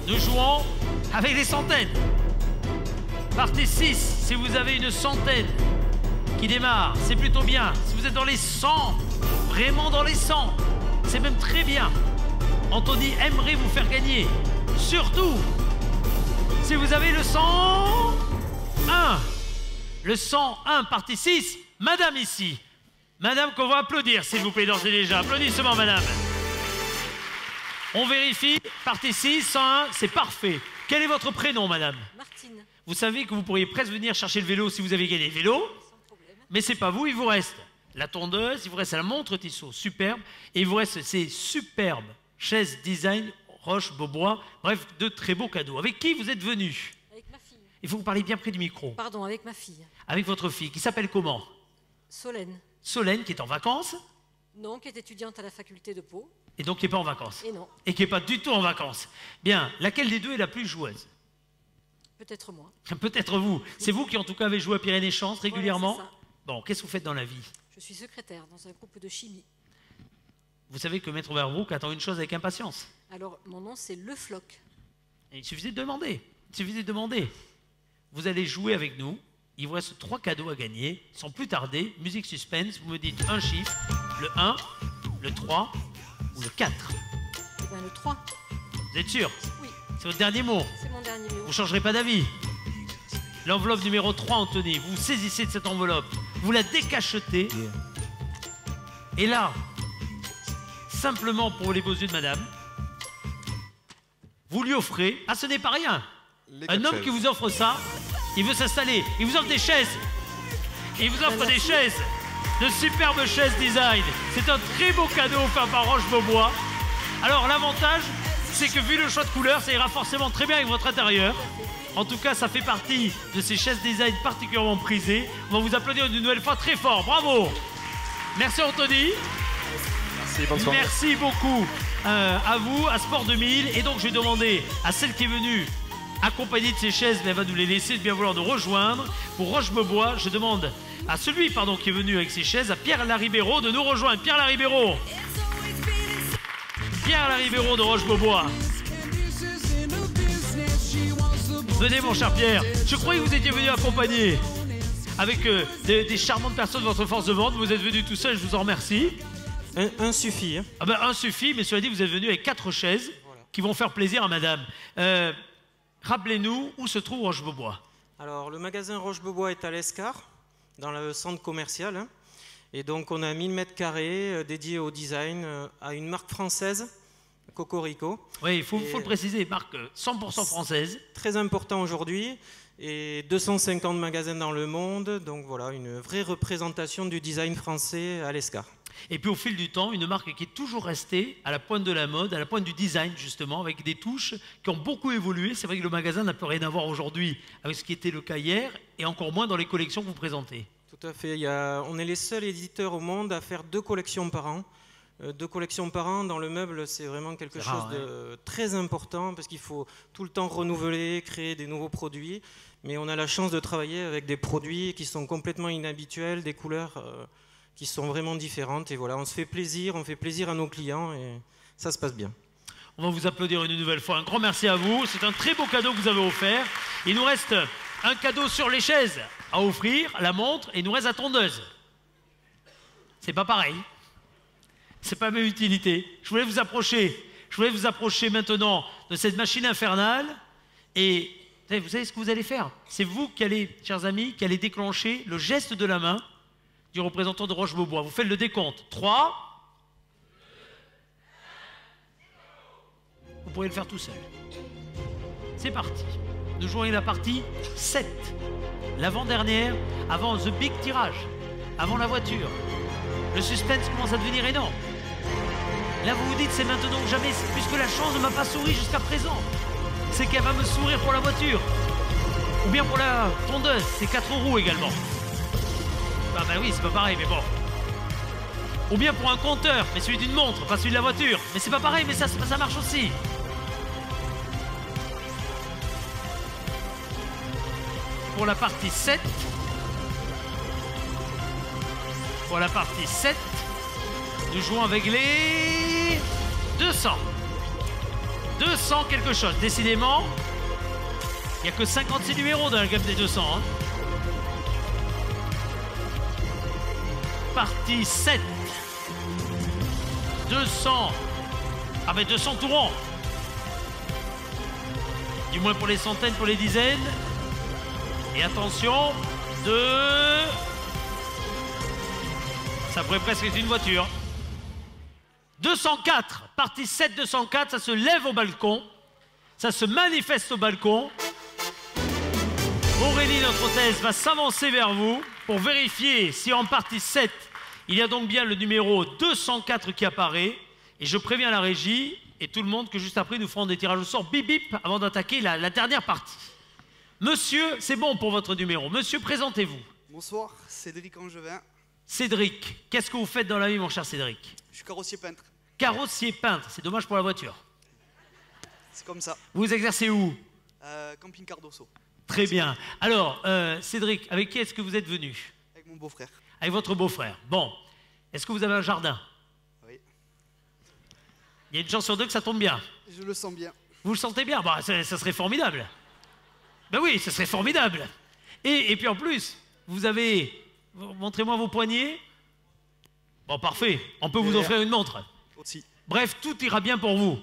S1: Nous jouons avec des centaines. Partie 6. Si vous avez une centaine qui démarre, c'est plutôt bien. Si vous êtes dans les 100, vraiment dans les 100, c'est même très bien. Anthony aimerait vous faire gagner. Surtout, si vous avez le 101. Le 101, partie 6. Madame ici. Madame qu'on va applaudir, s'il vous plaît, d'ores et déjà. Applaudissements, madame. On vérifie. Partie 6, 101, c'est parfait. Quel est votre prénom, madame?
S10: Martine.
S1: Vous savez que vous pourriez presque venir chercher le vélo si vous avez gagné le vélo. Mais c'est pas vous, il vous reste la tondeuse, il vous reste la montre Tissot, superbe. Et il vous reste ces superbes chaises design Roche-Beaubois. Bref, de très beaux cadeaux. Avec qui vous êtes venu?
S10: Avec ma fille.
S1: Il faut que vous parliez bien près du micro.
S10: Pardon, avec ma fille.
S1: Avec votre fille, qui s'appelle comment?
S10: Solène.
S1: Solène, qui est en vacances.
S10: Non, qui est étudiante à la faculté de Pau.
S1: Et donc qui n'est pas en vacances.
S10: Et non.
S1: Et qui n'est pas du tout en vacances. Bien, laquelle des deux est la plus joueuse?
S10: Peut-être moi.
S1: Peut-être vous. C'est vous qui en tout cas avez joué à Pyrénées-Chance régulièrement?
S10: Voilà, c'est ça.
S1: Bon, qu'est-ce que vous faites dans la vie?
S10: Je suis secrétaire dans un groupe de chimie.
S1: Vous savez que Maître Verboek attend une chose avec impatience.
S10: Alors, mon nom, c'est Le Floc.
S1: Et il suffisait de demander. Il suffisait de demander. Vous allez jouer avec nous. Il vous reste 3 cadeaux à gagner. Sans plus tarder, musique suspense, vous me dites un chiffre, le 1, le 3 ou le 4.
S10: Eh bien, le 3.
S1: Vous êtes sûr?
S10: Oui.
S1: C'est votre dernier mot?
S10: C'est mon dernier mot.
S1: Vous ne changerez pas d'avis? L'enveloppe numéro 3, Anthony, vous saisissez de cette enveloppe, vous la décachetez. Et là, simplement pour les beaux yeux de madame, vous lui offrez, ah ce n'est pas rien, un homme qui vous offre ça, il veut s'installer, il vous offre des chaises, il vous offre des chaises, de superbes chaises design. C'est un très beau cadeau offert par Roche-Beaubois. Alors l'avantage, c'est que vu le choix de couleurs, ça ira forcément très bien avec votre intérieur. En tout cas, ça fait partie de ces chaises design particulièrement prisées. On va vous applaudir une nouvelle fois très fort. Bravo. Merci Anthony.
S15: Merci, bonne soirée.
S1: Merci beaucoup à vous, à Sport 2000. Et donc, je vais demander à celle qui est venue accompagnée de ces chaises, mais elle va nous les laisser de bien vouloir nous rejoindre. Pour Roche-Beaubois, je demande à celui qui est venu avec ses chaises, à Pierre Laribéro, de nous rejoindre. Pierre Laribéro. Pierre Laribéro de Roche-Beaubois. Venez mon cher Pierre. Je croyais que vous étiez venu accompagné avec des charmantes personnes de votre force de vente. Vous êtes venu tout seul, je vous en remercie.
S16: Un suffit. Hein.
S1: Ah ben, un suffit, mais cela dit, vous êtes venu avec 4 chaises qui vont faire plaisir à madame. Rappelez-nous où se trouve Roche-Beaubois.
S16: Alors, le magasin Roche-Beaubois est à l'Escar, dans le centre commercial. Hein. Et donc, on a 1000 m² dédiés au design à une marque française, Cocorico.
S1: Oui, il faut le préciser, marque 100% française.
S16: Très important aujourd'hui. Et 250 magasins dans le monde. Donc, voilà, une vraie représentation du design français à l'Escar.
S1: Et puis au fil du temps, une marque qui est toujours restée à la pointe de la mode, à la pointe du design justement, avec des touches qui ont beaucoup évolué. C'est vrai que le magasin n'a plus rien à voir aujourd'hui avec ce qui était le cas hier, et encore moins dans les collections que vous présentez.
S16: Tout à fait. On est les seuls éditeurs au monde à faire 2 collections par an. 2 collections par an dans le meuble, c'est vraiment quelque chose de très important parce qu'il faut tout le temps renouveler, créer des nouveaux produits. Mais on a la chance de travailler avec des produits qui sont complètement inhabituels, des couleurs qui sont vraiment différentes. Et voilà, on se fait plaisir, on fait plaisir à nos clients et ça se passe bien.
S1: On va vous applaudir une nouvelle fois. Un grand merci à vous. C'est un très beau cadeau que vous avez offert. Il nous reste un cadeau sur les chaises à offrir, la montre, et il nous reste la tondeuse. C'est pas pareil. C'est pas la même utilité. Je voulais vous approcher maintenant de cette machine infernale. Et vous savez ce que vous allez faire? C'est vous qui allez, chers amis, qui allez déclencher le geste de la main du représentant de Roche-Beaubois. Vous faites le décompte. 3. Vous pourrez le faire tout seul. C'est parti. Nous jouons la partie 7. L'avant-dernière, avant The Big Tirage, avant la voiture. Le suspense commence à devenir énorme. Là, vous vous dites, c'est maintenant ou jamais, puisque la chance ne m'a pas souri jusqu'à présent. C'est qu'elle va me sourire pour la voiture. Ou bien pour la tondeuse, c'est 4 roues également. Ah bah oui, c'est pas pareil, mais bon. Ou bien pour un compteur, mais celui d'une montre, pas celui de la voiture. Mais c'est pas pareil, mais ça marche aussi. Pour la partie 7. Pour la partie 7, nous jouons avec les 200. 200 quelque chose. Décidément, il n'y a que 56 numéros dans la gamme des 200. Hein. Partie 7. 200. Ah ben 200 tout rond. Du moins pour les centaines, pour les dizaines. Et attention, 2... Ça pourrait presque être une voiture. 204, partie 7, 204, ça se lève au balcon. Ça se manifeste au balcon. Aurélie, notre hôtesse, va s'avancer vers vous pour vérifier si en partie 7, il y a donc bien le numéro 204 qui apparaît. Et je préviens la régie et tout le monde que juste après, nous ferons des tirages au sort bip bip avant d'attaquer la dernière partie. Monsieur, c'est bon pour votre numéro. Monsieur, présentez-vous.
S17: Bonsoir, Cédric Angevin.
S1: Cédric, qu'est-ce que vous faites dans la vie, mon cher Cédric?
S17: Je suis carrossier peintre.
S1: Carrossier peintre, c'est dommage pour la voiture.
S17: C'est comme ça.
S1: Vous exercez où?
S17: Camping Cardoso.
S1: Très bien. Alors, Cédric, avec qui est-ce que vous êtes venu?
S17: Avec mon beau-frère.
S1: Avec votre beau-frère. Bon. Est-ce que vous avez un jardin?
S17: Oui.
S1: Il y a une chance sur 2 que ça tombe bien.
S17: Je le sens bien.
S1: Vous le sentez bien? Bah, ça serait formidable. Ben oui, ce serait formidable. Et puis en plus, vous avez... Montrez-moi vos poignets. Bon, parfait. On peut vous offrir une montre.
S17: Aussi.
S1: Bref, tout ira bien pour vous.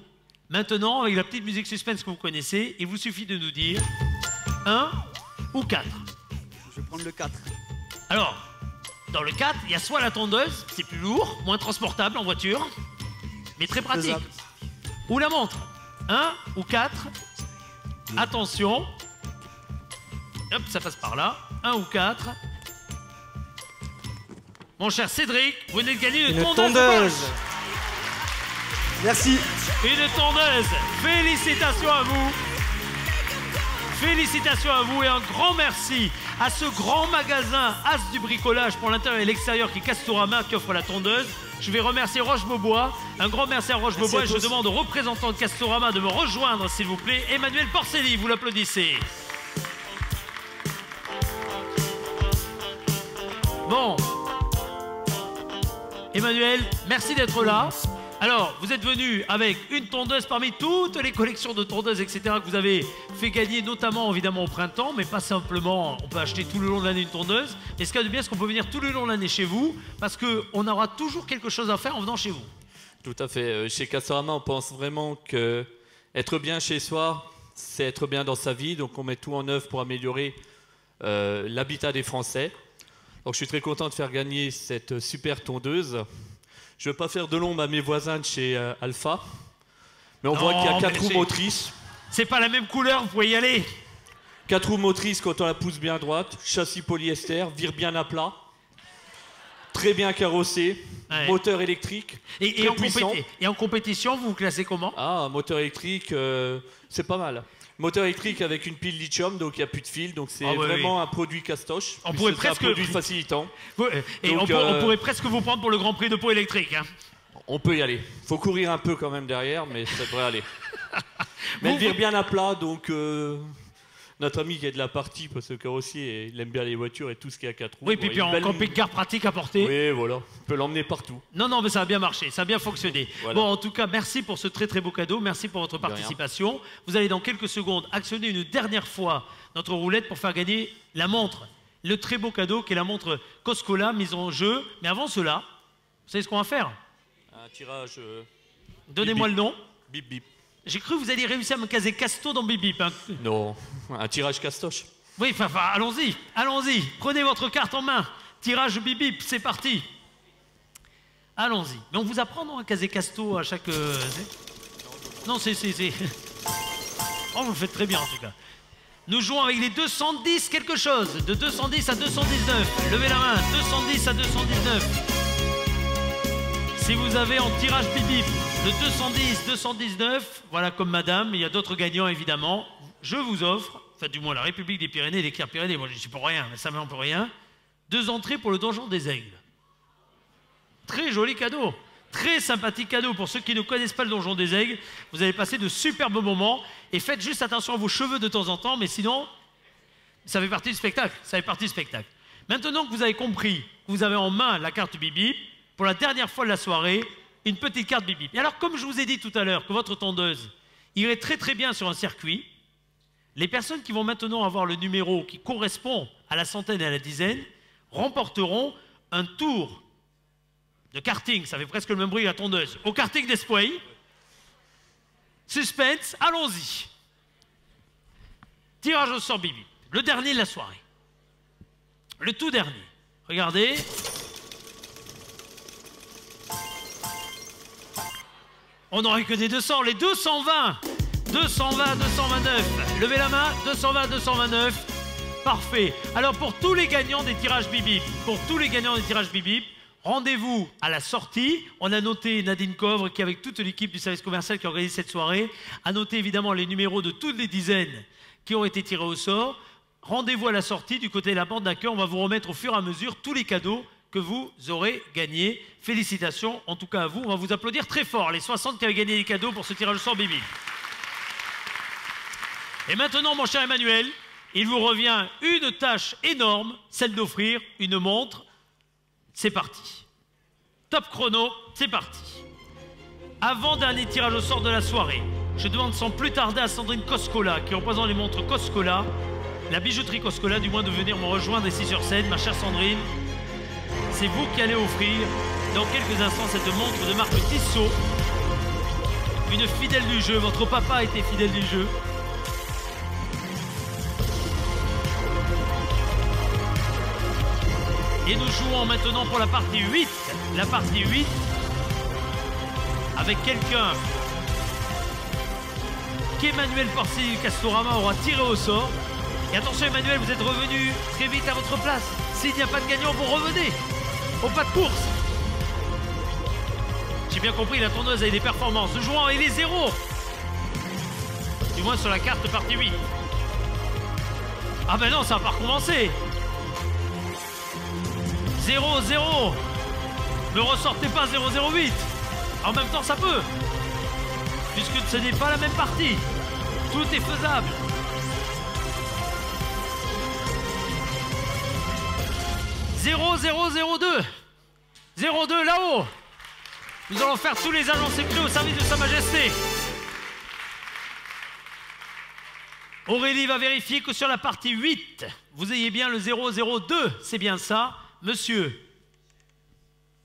S1: Maintenant, avec la petite musique suspense que vous connaissez, il vous suffit de nous dire 1 ou 4.
S17: Je vais prendre le 4.
S1: Alors, dans le 4, il y a soit la tondeuse, c'est plus lourd, moins transportable en voiture, mais très pratique.
S17: Faisable.
S1: Ou la montre. 1 ou 4. Attention. Hop, ça passe par là. 1 ou 4. Mon cher Cédric, vous venez de gagner une tondeuse.
S17: Merci.
S1: Une tondeuse. Félicitations à vous. Félicitations à vous et un grand merci à ce grand magasin As du bricolage pour l'intérieur et l'extérieur qui est Castorama qui offre la tondeuse. Je vais remercier Roche-Beaubois. Un grand merci à Roche-Beaubois et je demande au représentant de Castorama de me rejoindre s'il vous plaît. Emmanuel Porcelli, vous l'applaudissez. Bon. Emmanuel, merci d'être là. Alors, vous êtes venu avec une tondeuse parmi toutes les collections de tondeuses, etc. que vous avez fait gagner, notamment évidemment au printemps, mais pas simplement, on peut acheter tout le long de l'année une tondeuse. Mais ce qu'il y a de bien, c'est qu'on peut venir tout le long de l'année chez vous, parce qu'on aura toujours quelque chose à faire en venant chez vous.
S18: Tout à fait. Chez Castorama, on pense vraiment que être bien chez soi, c'est être bien dans sa vie. Donc on met tout en œuvre pour améliorer l'habitat des Français. Donc je suis très content de faire gagner cette super tondeuse. Je ne veux pas faire de l'ombre à mes voisins de chez Alpha, mais on voit qu'il y a 4 roues motrices.
S1: C'est pas la même couleur, vous pouvez y aller.
S18: 4 roues motrices quand on la pousse bien droite, châssis polyester, vire bien à plat, très bien carrossé,
S1: Ouais.
S18: moteur électrique,
S1: Et en compétition, vous vous classez comment?
S18: Ah, moteur électrique, c'est pas mal. Moteur électrique avec une pile lithium, donc il n'y a plus de fil, donc c'est vraiment un produit castoche.
S1: On pourrait presque
S18: un produit facilitant.
S1: Et
S18: donc,
S1: on pourrait presque vous prendre pour le Grand Prix de Pau électrique. Hein.
S18: On peut y aller. Faut courir un peu quand même derrière, mais ça devrait aller. Mais elle vire bien à plat, donc notre ami qui est de la partie, parce que le carrossier, il aime bien les voitures et tout ce qui est à 4 roues.
S1: Oui, puis en camping-car pratique à porter.
S18: Oui, voilà. On peut l'emmener partout.
S1: Non, mais ça a bien marché, ça a bien fonctionné.
S18: Voilà.
S1: Bon, en tout cas, merci pour ce très très beau cadeau, merci pour votre participation. Vous allez dans quelques secondes actionner une dernière fois notre roulette pour faire gagner la montre. Le très beau cadeau qui est la montre Coscola mise en jeu. Mais avant cela, vous savez ce qu'on va faire?
S18: Un tirage...
S1: Donnez-moi le nom.
S18: Bip bip.
S1: J'ai cru que vous alliez réussir à me caser Casto dans Bip Bip. Hein.
S18: Non, un tirage castoche.
S1: Oui, enfin, allons-y. Prenez votre carte en main. Tirage Bip Bip, c'est parti. Allons-y. Mais on vous apprend non, à caser Casto à chaque... Non, c'est... Oh, vous le faites très bien en tout cas. Nous jouons avec les 210 quelque chose. De 210 à 219. Levez la main. 210 à 219. Si vous avez en tirage Bip Bip de 210, 219, voilà comme madame, il y a d'autres gagnants évidemment, je vous offre, enfin du moins la République des Pyrénées, les Pyrénées, moi je ne suis pour rien, mais ça ne pour rien, 2 entrées pour le Donjon des Aigles. Très joli cadeau, très sympathique cadeau pour ceux qui ne connaissent pas le Donjon des Aigles, vous allez passer de superbes moments et faites juste attention à vos cheveux de temps en temps, mais sinon, ça fait partie du spectacle, Maintenant que vous avez compris que vous avez en main la carte Bip Bip, pour la dernière fois de la soirée, une petite carte Bip Bip. Et alors, comme je vous ai dit tout à l'heure que votre tondeuse irait très très bien sur un circuit, les personnes qui vont maintenant avoir le numéro qui correspond à la centaine et à la dizaine remporteront un tour de karting, ça fait presque le même bruit que la tondeuse, au karting d'Espoir. Suspense, allons-y. Tirage au sort Bip Bip, le dernier de la soirée. Le tout dernier. Regardez. On n'aurait que des 200, les 220, 220, 229. Levez la main, 220, 229. Parfait. Alors pour tous les gagnants des tirages Bip Bip, rendez-vous à la sortie. On a noté Nadine Covre qui, avec toute l'équipe du service commercial qui organise cette soirée, a noté évidemment les numéros de toutes les dizaines qui ont été tirés au sort. Rendez-vous à la sortie du côté de la porte d'accueil. On va vous remettre au fur et à mesure tous les cadeaux que vous aurez gagné. Félicitations en tout cas à vous. On va vous applaudir très fort, les 60 qui avaient gagné des cadeaux pour ce tirage au sort Bip Bip. Et maintenant, mon cher Emmanuel, il vous revient une tâche énorme, celle d'offrir une montre. C'est parti. Top chrono, c'est parti. Avant-dernier tirage au sort de la soirée, je demande sans plus tarder à Sandrine Coscola, qui représente les montres Coscola, la bijouterie Coscola, du moins de venir me rejoindre ici sur scène, ma chère Sandrine. C'est vous qui allez offrir dans quelques instants cette montre de marque Tissot. Une fidèle du jeu, votre papa était fidèle du jeu. Et nous jouons maintenant pour la partie 8. La partie 8 avec quelqu'un qu'Emmanuel Porcelli du Castorama aura tiré au sort. Et attention Emmanuel, vous êtes revenu très vite à votre place. S'il n'y a pas de gagnant, vous revenez au pas de course. J'ai bien compris, la tourneuse a des performances. Nous jouons avec les zéros. Du moins sur la carte partie 8. Ah ben non, ça va pas recommencer. 0, 0. Ne ressortez pas 008. En même temps, ça peut. Puisque ce n'est pas la même partie. Tout est faisable. 0002. 02 là-haut. Nous allons faire tous les agents secrets au service de Sa Majesté. Aurélie va vérifier que sur la partie 8, vous ayez bien le 002. C'est bien ça. Monsieur,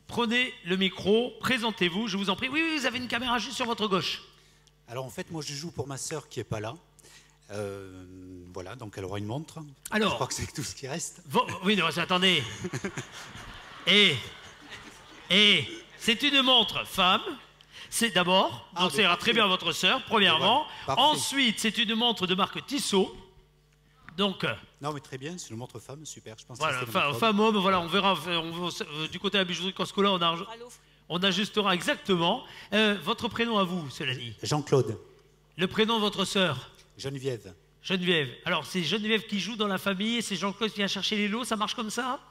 S1: prenez le micro, présentez-vous, je vous en prie. Oui, oui, vous avez une caméra juste sur votre gauche.
S19: Alors en fait, moi je joue pour ma sœur qui n'est pas là. Voilà, donc elle aura une montre.
S1: Alors,
S19: je crois que c'est tout ce qui reste.
S1: Oui, non, attendez. Et c'est une montre femme. C'est d'abord, donc ça ira très bien à votre sœur, premièrement.
S19: Voilà,
S1: ensuite, c'est une montre de marque Tissot. Donc.
S19: Non, mais très bien, c'est une montre femme, super. Je pense
S1: voilà,
S19: que c'est
S1: femme-homme, voilà, on verra. Du côté de la bijouterie Coscola, on ajustera exactement. Votre prénom à vous, cela dit.
S19: Jean-Claude.
S1: Le prénom de votre sœur.
S19: Geneviève.
S1: Geneviève. Alors, c'est Geneviève qui joue dans la famille et c'est Jean-Claude qui vient chercher les lots, ça marche comme ça?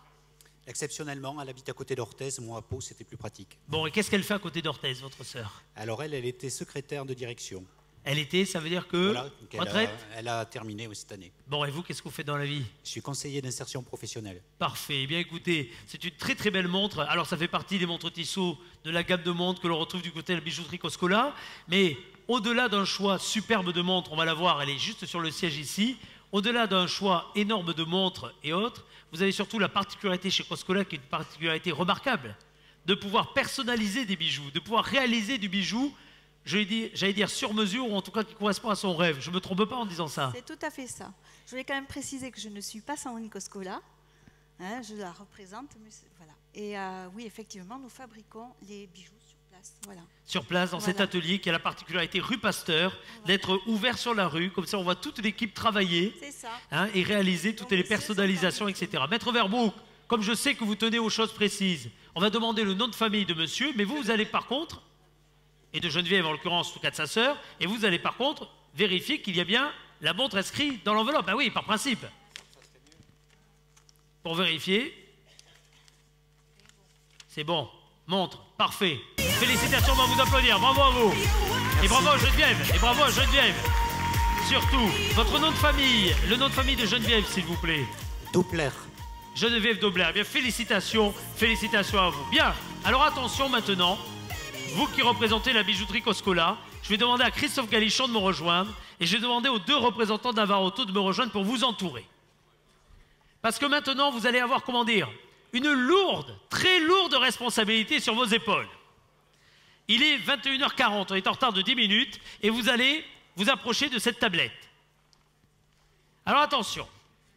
S19: Exceptionnellement, elle habite à côté d'Orthez. Moi, à Pau, c'était plus pratique.
S1: Bon, et qu'est-ce qu'elle fait à côté d'Orthez, votre sœur?
S19: Alors, elle était secrétaire de direction.
S1: Elle était, ça veut dire que...
S19: Voilà,
S1: retraite?
S19: elle a terminé cette année.
S1: Bon, et vous, qu'est-ce que vous faites dans la vie?
S19: Je suis conseiller d'insertion professionnelle.
S1: Parfait. Eh bien, écoutez, c'est une très très belle montre. Alors, ça fait partie des montres Tissot de la gamme de montres que l'on retrouve du côté de la bijouterie Coscola. Mais au-delà d'un choix superbe de montres, on va la voir, elle est juste sur le siège ici. Au-delà d'un choix énorme de montres et autres, vous avez surtout la particularité chez Coscola, qui est une particularité remarquable, de pouvoir personnaliser des bijoux, de pouvoir réaliser du bijou, j'allais dire sur mesure, ou en tout cas qui correspond à son rêve. Je ne me trompe pas en disant ça.
S20: C'est tout à fait ça. Je voulais quand même préciser que je ne suis pas Sandrine Coscola, hein, je la représente. Mais voilà. Et oui, effectivement, nous fabriquons les bijoux sur place. Voilà.
S1: Sur place, dans cet atelier qui a la particularité rue Pasteur, d'être ouvert sur la rue, comme ça on voit toute l'équipe travailler hein, et réaliser toutes les personnalisations, etc. Maître Verbeau, comme je sais que vous tenez aux choses précises, on va demander le nom de famille de monsieur, mais vous allez par contre, et de Geneviève en l'occurrence, en tout cas de sa sœur, et vous allez par contre vérifier qu'il y a bien la montre inscrite dans l'enveloppe. Ben oui, par principe. Pour vérifier. C'est bon. Montre. Parfait. Félicitations, on va vous applaudir. Bravo à vous. Et bravo à Geneviève. Et bravo à Geneviève. Surtout, votre nom de famille. Le nom de famille de Geneviève, s'il vous plaît.
S19: Doppler.
S1: Geneviève Doppler. Eh bien, félicitations. Félicitations à vous. Bien. Alors attention maintenant. Vous qui représentez la bijouterie Coscola, je vais demander à Christophe Galichon de me rejoindre et je vais demander aux deux représentants d'Avaroto de me rejoindre pour vous entourer. Parce que maintenant, vous allez avoir, comment dire, une lourde, très lourde responsabilité sur vos épaules. Il est 21h40, on est en retard de 10 minutes et vous allez vous approcher de cette tablette. Alors attention,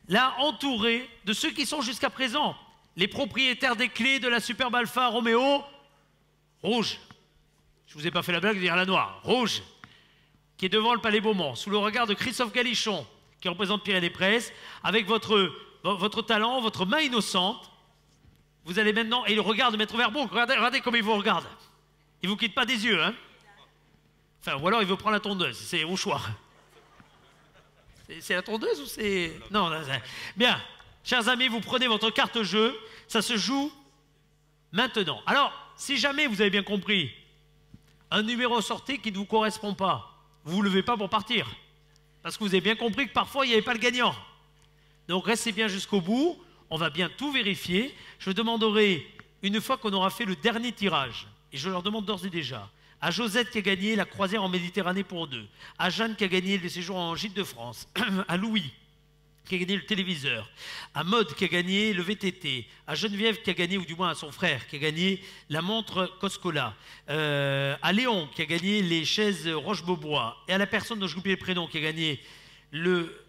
S1: là, entouré de ceux qui sont jusqu'à présent les propriétaires des clés de la superbe Alfa Romeo rouge. Je ne vous ai pas fait la blague de dire la noire. Rouge, qui est devant le Palais Beaumont, sous le regard de Christophe Galichon, qui représente Pyrénées-Presse, avec votre talent, votre main innocente. Vous allez maintenant, et le regard de Maître Verbeau, regardez comme il vous regarde. Il ne vous quitte pas des yeux, hein. Enfin, ou alors il veut prendre la tondeuse, c'est au choix. C'est la tondeuse ou c'est... Non, bien, chers amis, vous prenez votre carte jeu, ça se joue maintenant. Alors, si jamais vous avez bien compris, un numéro sorti qui ne vous correspond pas, vous ne levez pas pour partir. Parce que vous avez bien compris que parfois, il n'y avait pas le gagnant. Donc, restez bien jusqu'au bout. On va bien tout vérifier. Je demanderai, une fois qu'on aura fait le dernier tirage, et je leur demande d'ores et déjà, à Josette qui a gagné la croisière en Méditerranée pour deux, à Jeanne qui a gagné le séjour en Gîte de France, à Louis qui a gagné le téléviseur, à Maud qui a gagné le VTT, à Geneviève qui a gagné, ou du moins à son frère, qui a gagné la montre Coscola, à Léon qui a gagné les chaises Roche-Beaubois, et à la personne dont je oublie le prénom qui a gagné le...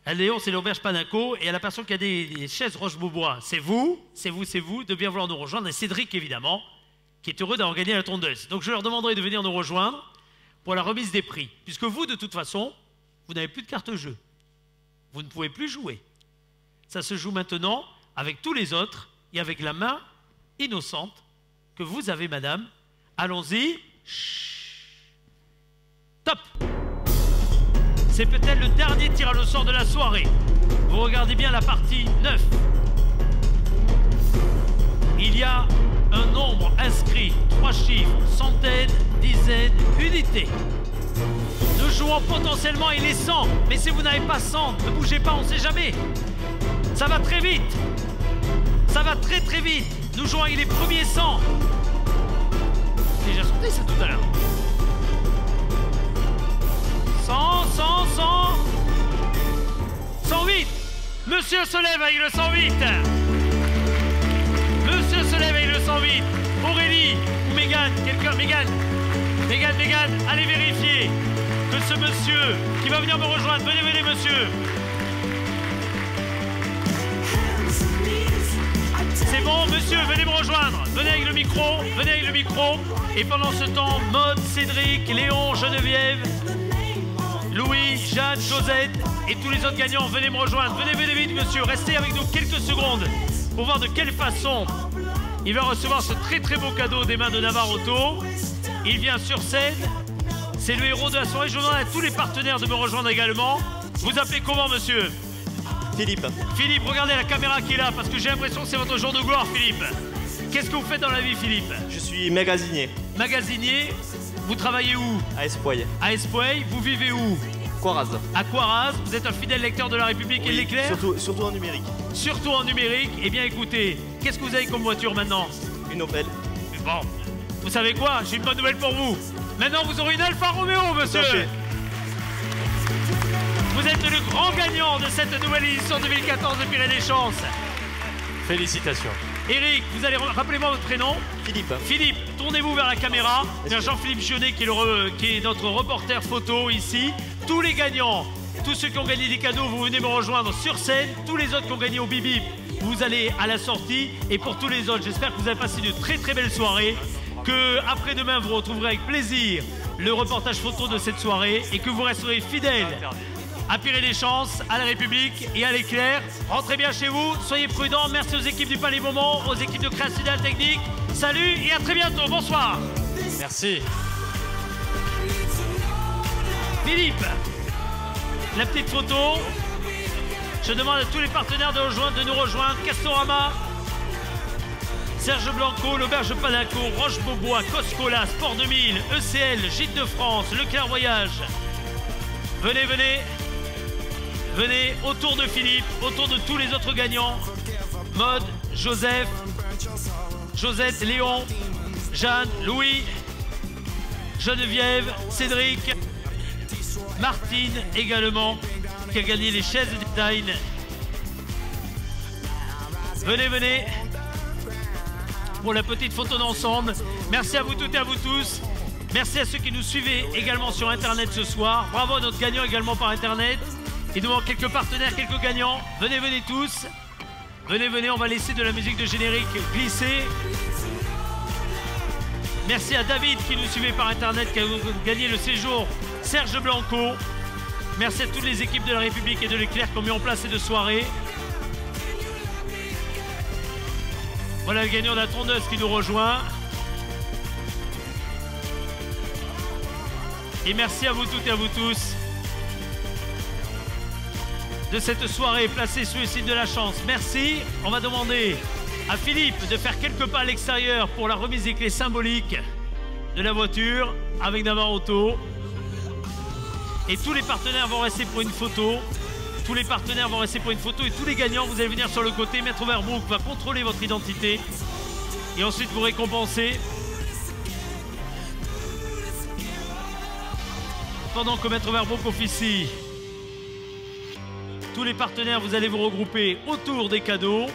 S1: À Léon, c'est l'auberge Panaco, et à la personne qui a des chaises Roche-Beaubois, c'est vous, de bien vouloir nous rejoindre, et Cédric évidemment, qui est heureux d'avoir gagné la tondeuse. Donc je leur demanderai de venir nous rejoindre pour la remise des prix, puisque vous, de toute façon, vous n'avez plus de carte jeu. Vous ne pouvez plus jouer. Ça se joue maintenant avec tous les autres et avec la main innocente que vous avez, madame. Allons-y. Top. C'est peut-être le dernier tirage au sort de la soirée. Vous regardez bien la partie 9. Il y a un nombre inscrit, 3 chiffres, centaines, dizaines, unités. Nous jouons potentiellement et les 100, mais si vous n'avez pas 100, ne bougez pas, on ne sait jamais. Ça va très vite. Ça va très très vite. Nous jouons avec les premiers 100. J'ai déjà sorti ça tout à l'heure. 100, 100, 100. 108. Monsieur se lève avec le 108. Monsieur se lève avec le 108. Aurélie ou Mégane, quelqu'un, Mégane, allez vérifier que ce monsieur qui va venir me rejoindre, venez monsieur. C'est bon, monsieur, venez me rejoindre. Venez avec le micro. Et pendant ce temps, Maud, Cédric, Léon, Geneviève, Louis, Jeanne, Josette et tous les autres gagnants, venez me rejoindre. Venez vite, monsieur. Restez avec nous quelques secondes pour voir de quelle façon il va recevoir ce très très beau cadeau des mains de Navarre Auto. Il vient sur scène. C'est le héros de la soirée. Je demande à tous les partenaires de me rejoindre également. Vous appelez comment, monsieur?
S21: Philippe.
S1: Philippe, regardez la caméra qui est là, parce que j'ai l'impression que c'est votre jour de gloire, Philippe. Qu'est-ce que vous faites dans la vie, Philippe?
S21: Je suis magasinier.
S1: Magasinier. Vous travaillez où?
S21: À Espoir.
S1: À Espoir. Vous vivez où?
S21: Coiraz.
S1: À Coiraz. Vous êtes un fidèle lecteur de La République et de l'Éclair?
S21: Surtout en numérique.
S1: Surtout en numérique. Eh bien, écoutez, qu'est-ce que vous avez comme voiture maintenant?
S21: Une Opel.
S1: Bon, vous savez quoi? J'ai une bonne nouvelle pour vous. Maintenant, vous aurez une Alfa Romeo, monsieur. Vous êtes le grand gagnant de cette nouvelle édition 2014 de Pyrénées Chances.
S21: Félicitations.
S1: Eric, vous allez rappelez-moi votre prénom.
S21: Philippe.
S1: Philippe, tournez-vous vers la caméra. Vers Jean-Philippe Gionnet qui est notre reporter photo ici. Tous les gagnants, tous ceux qui ont gagné des cadeaux, vous venez me rejoindre sur scène. Tous les autres qui ont gagné au Bip, vous allez à la sortie. Et pour tous les autres, j'espère que vous avez passé une très très belle soirée. Que après-demain, vous retrouverez avec plaisir le reportage photo de cette soirée et que vous resterez fidèles à Pyrénées Chances, à La République et à l'Éclair. Rentrez bien chez vous, soyez prudents. Merci aux équipes du Palais Beaumont, aux équipes de Création Technique. Salut et à très bientôt. Bonsoir.
S21: Merci.
S1: Philippe, la petite photo. Je demande à tous les partenaires de nous rejoindre. Castorama, Serge Blanco, l'Auberge Panaco, Roche-Beaubois, Coscola, Sport 2000, ECL, Gîtes de France, Leclerc Voyage. Venez, venez. Venez autour de Philippe, autour de tous les autres gagnants. Maud, Joseph, Josette, Léon, Jeanne, Louis, Geneviève, Cédric, Martine également, qui a gagné les chaises design. Venez, venez. Pour la petite photo d'ensemble. Merci à vous toutes et à vous tous. Merci à ceux qui nous suivaient également sur Internet ce soir. Bravo à notre gagnant également par Internet. Il nous manque quelques partenaires, quelques gagnants. Venez, venez tous. Venez, venez, on va laisser de la musique de générique glisser. Merci à David qui nous suivait par Internet, qui a gagné le séjour Serge Blanco. Merci à toutes les équipes de La République et de l'Éclair qui ont mis en place ces deux soirées. Voilà le gagnant de la tondeuse qui nous rejoint. Et merci à vous toutes et à vous tous de cette soirée placée sous le signe de la chance. Merci. On va demander à Philippe de faire quelques pas à l'extérieur pour la remise des clés symboliques de la voiture avec Navarre Auto. Et tous les partenaires vont rester pour une photo. Tous les partenaires vont rester pour une photo et tous les gagnants, vous allez venir sur le côté. Maître Overbrook va contrôler votre identité et ensuite vous récompenser. Pendant que Maître Overbrook officie, tous les partenaires, vous allez vous regrouper autour des cadeaux.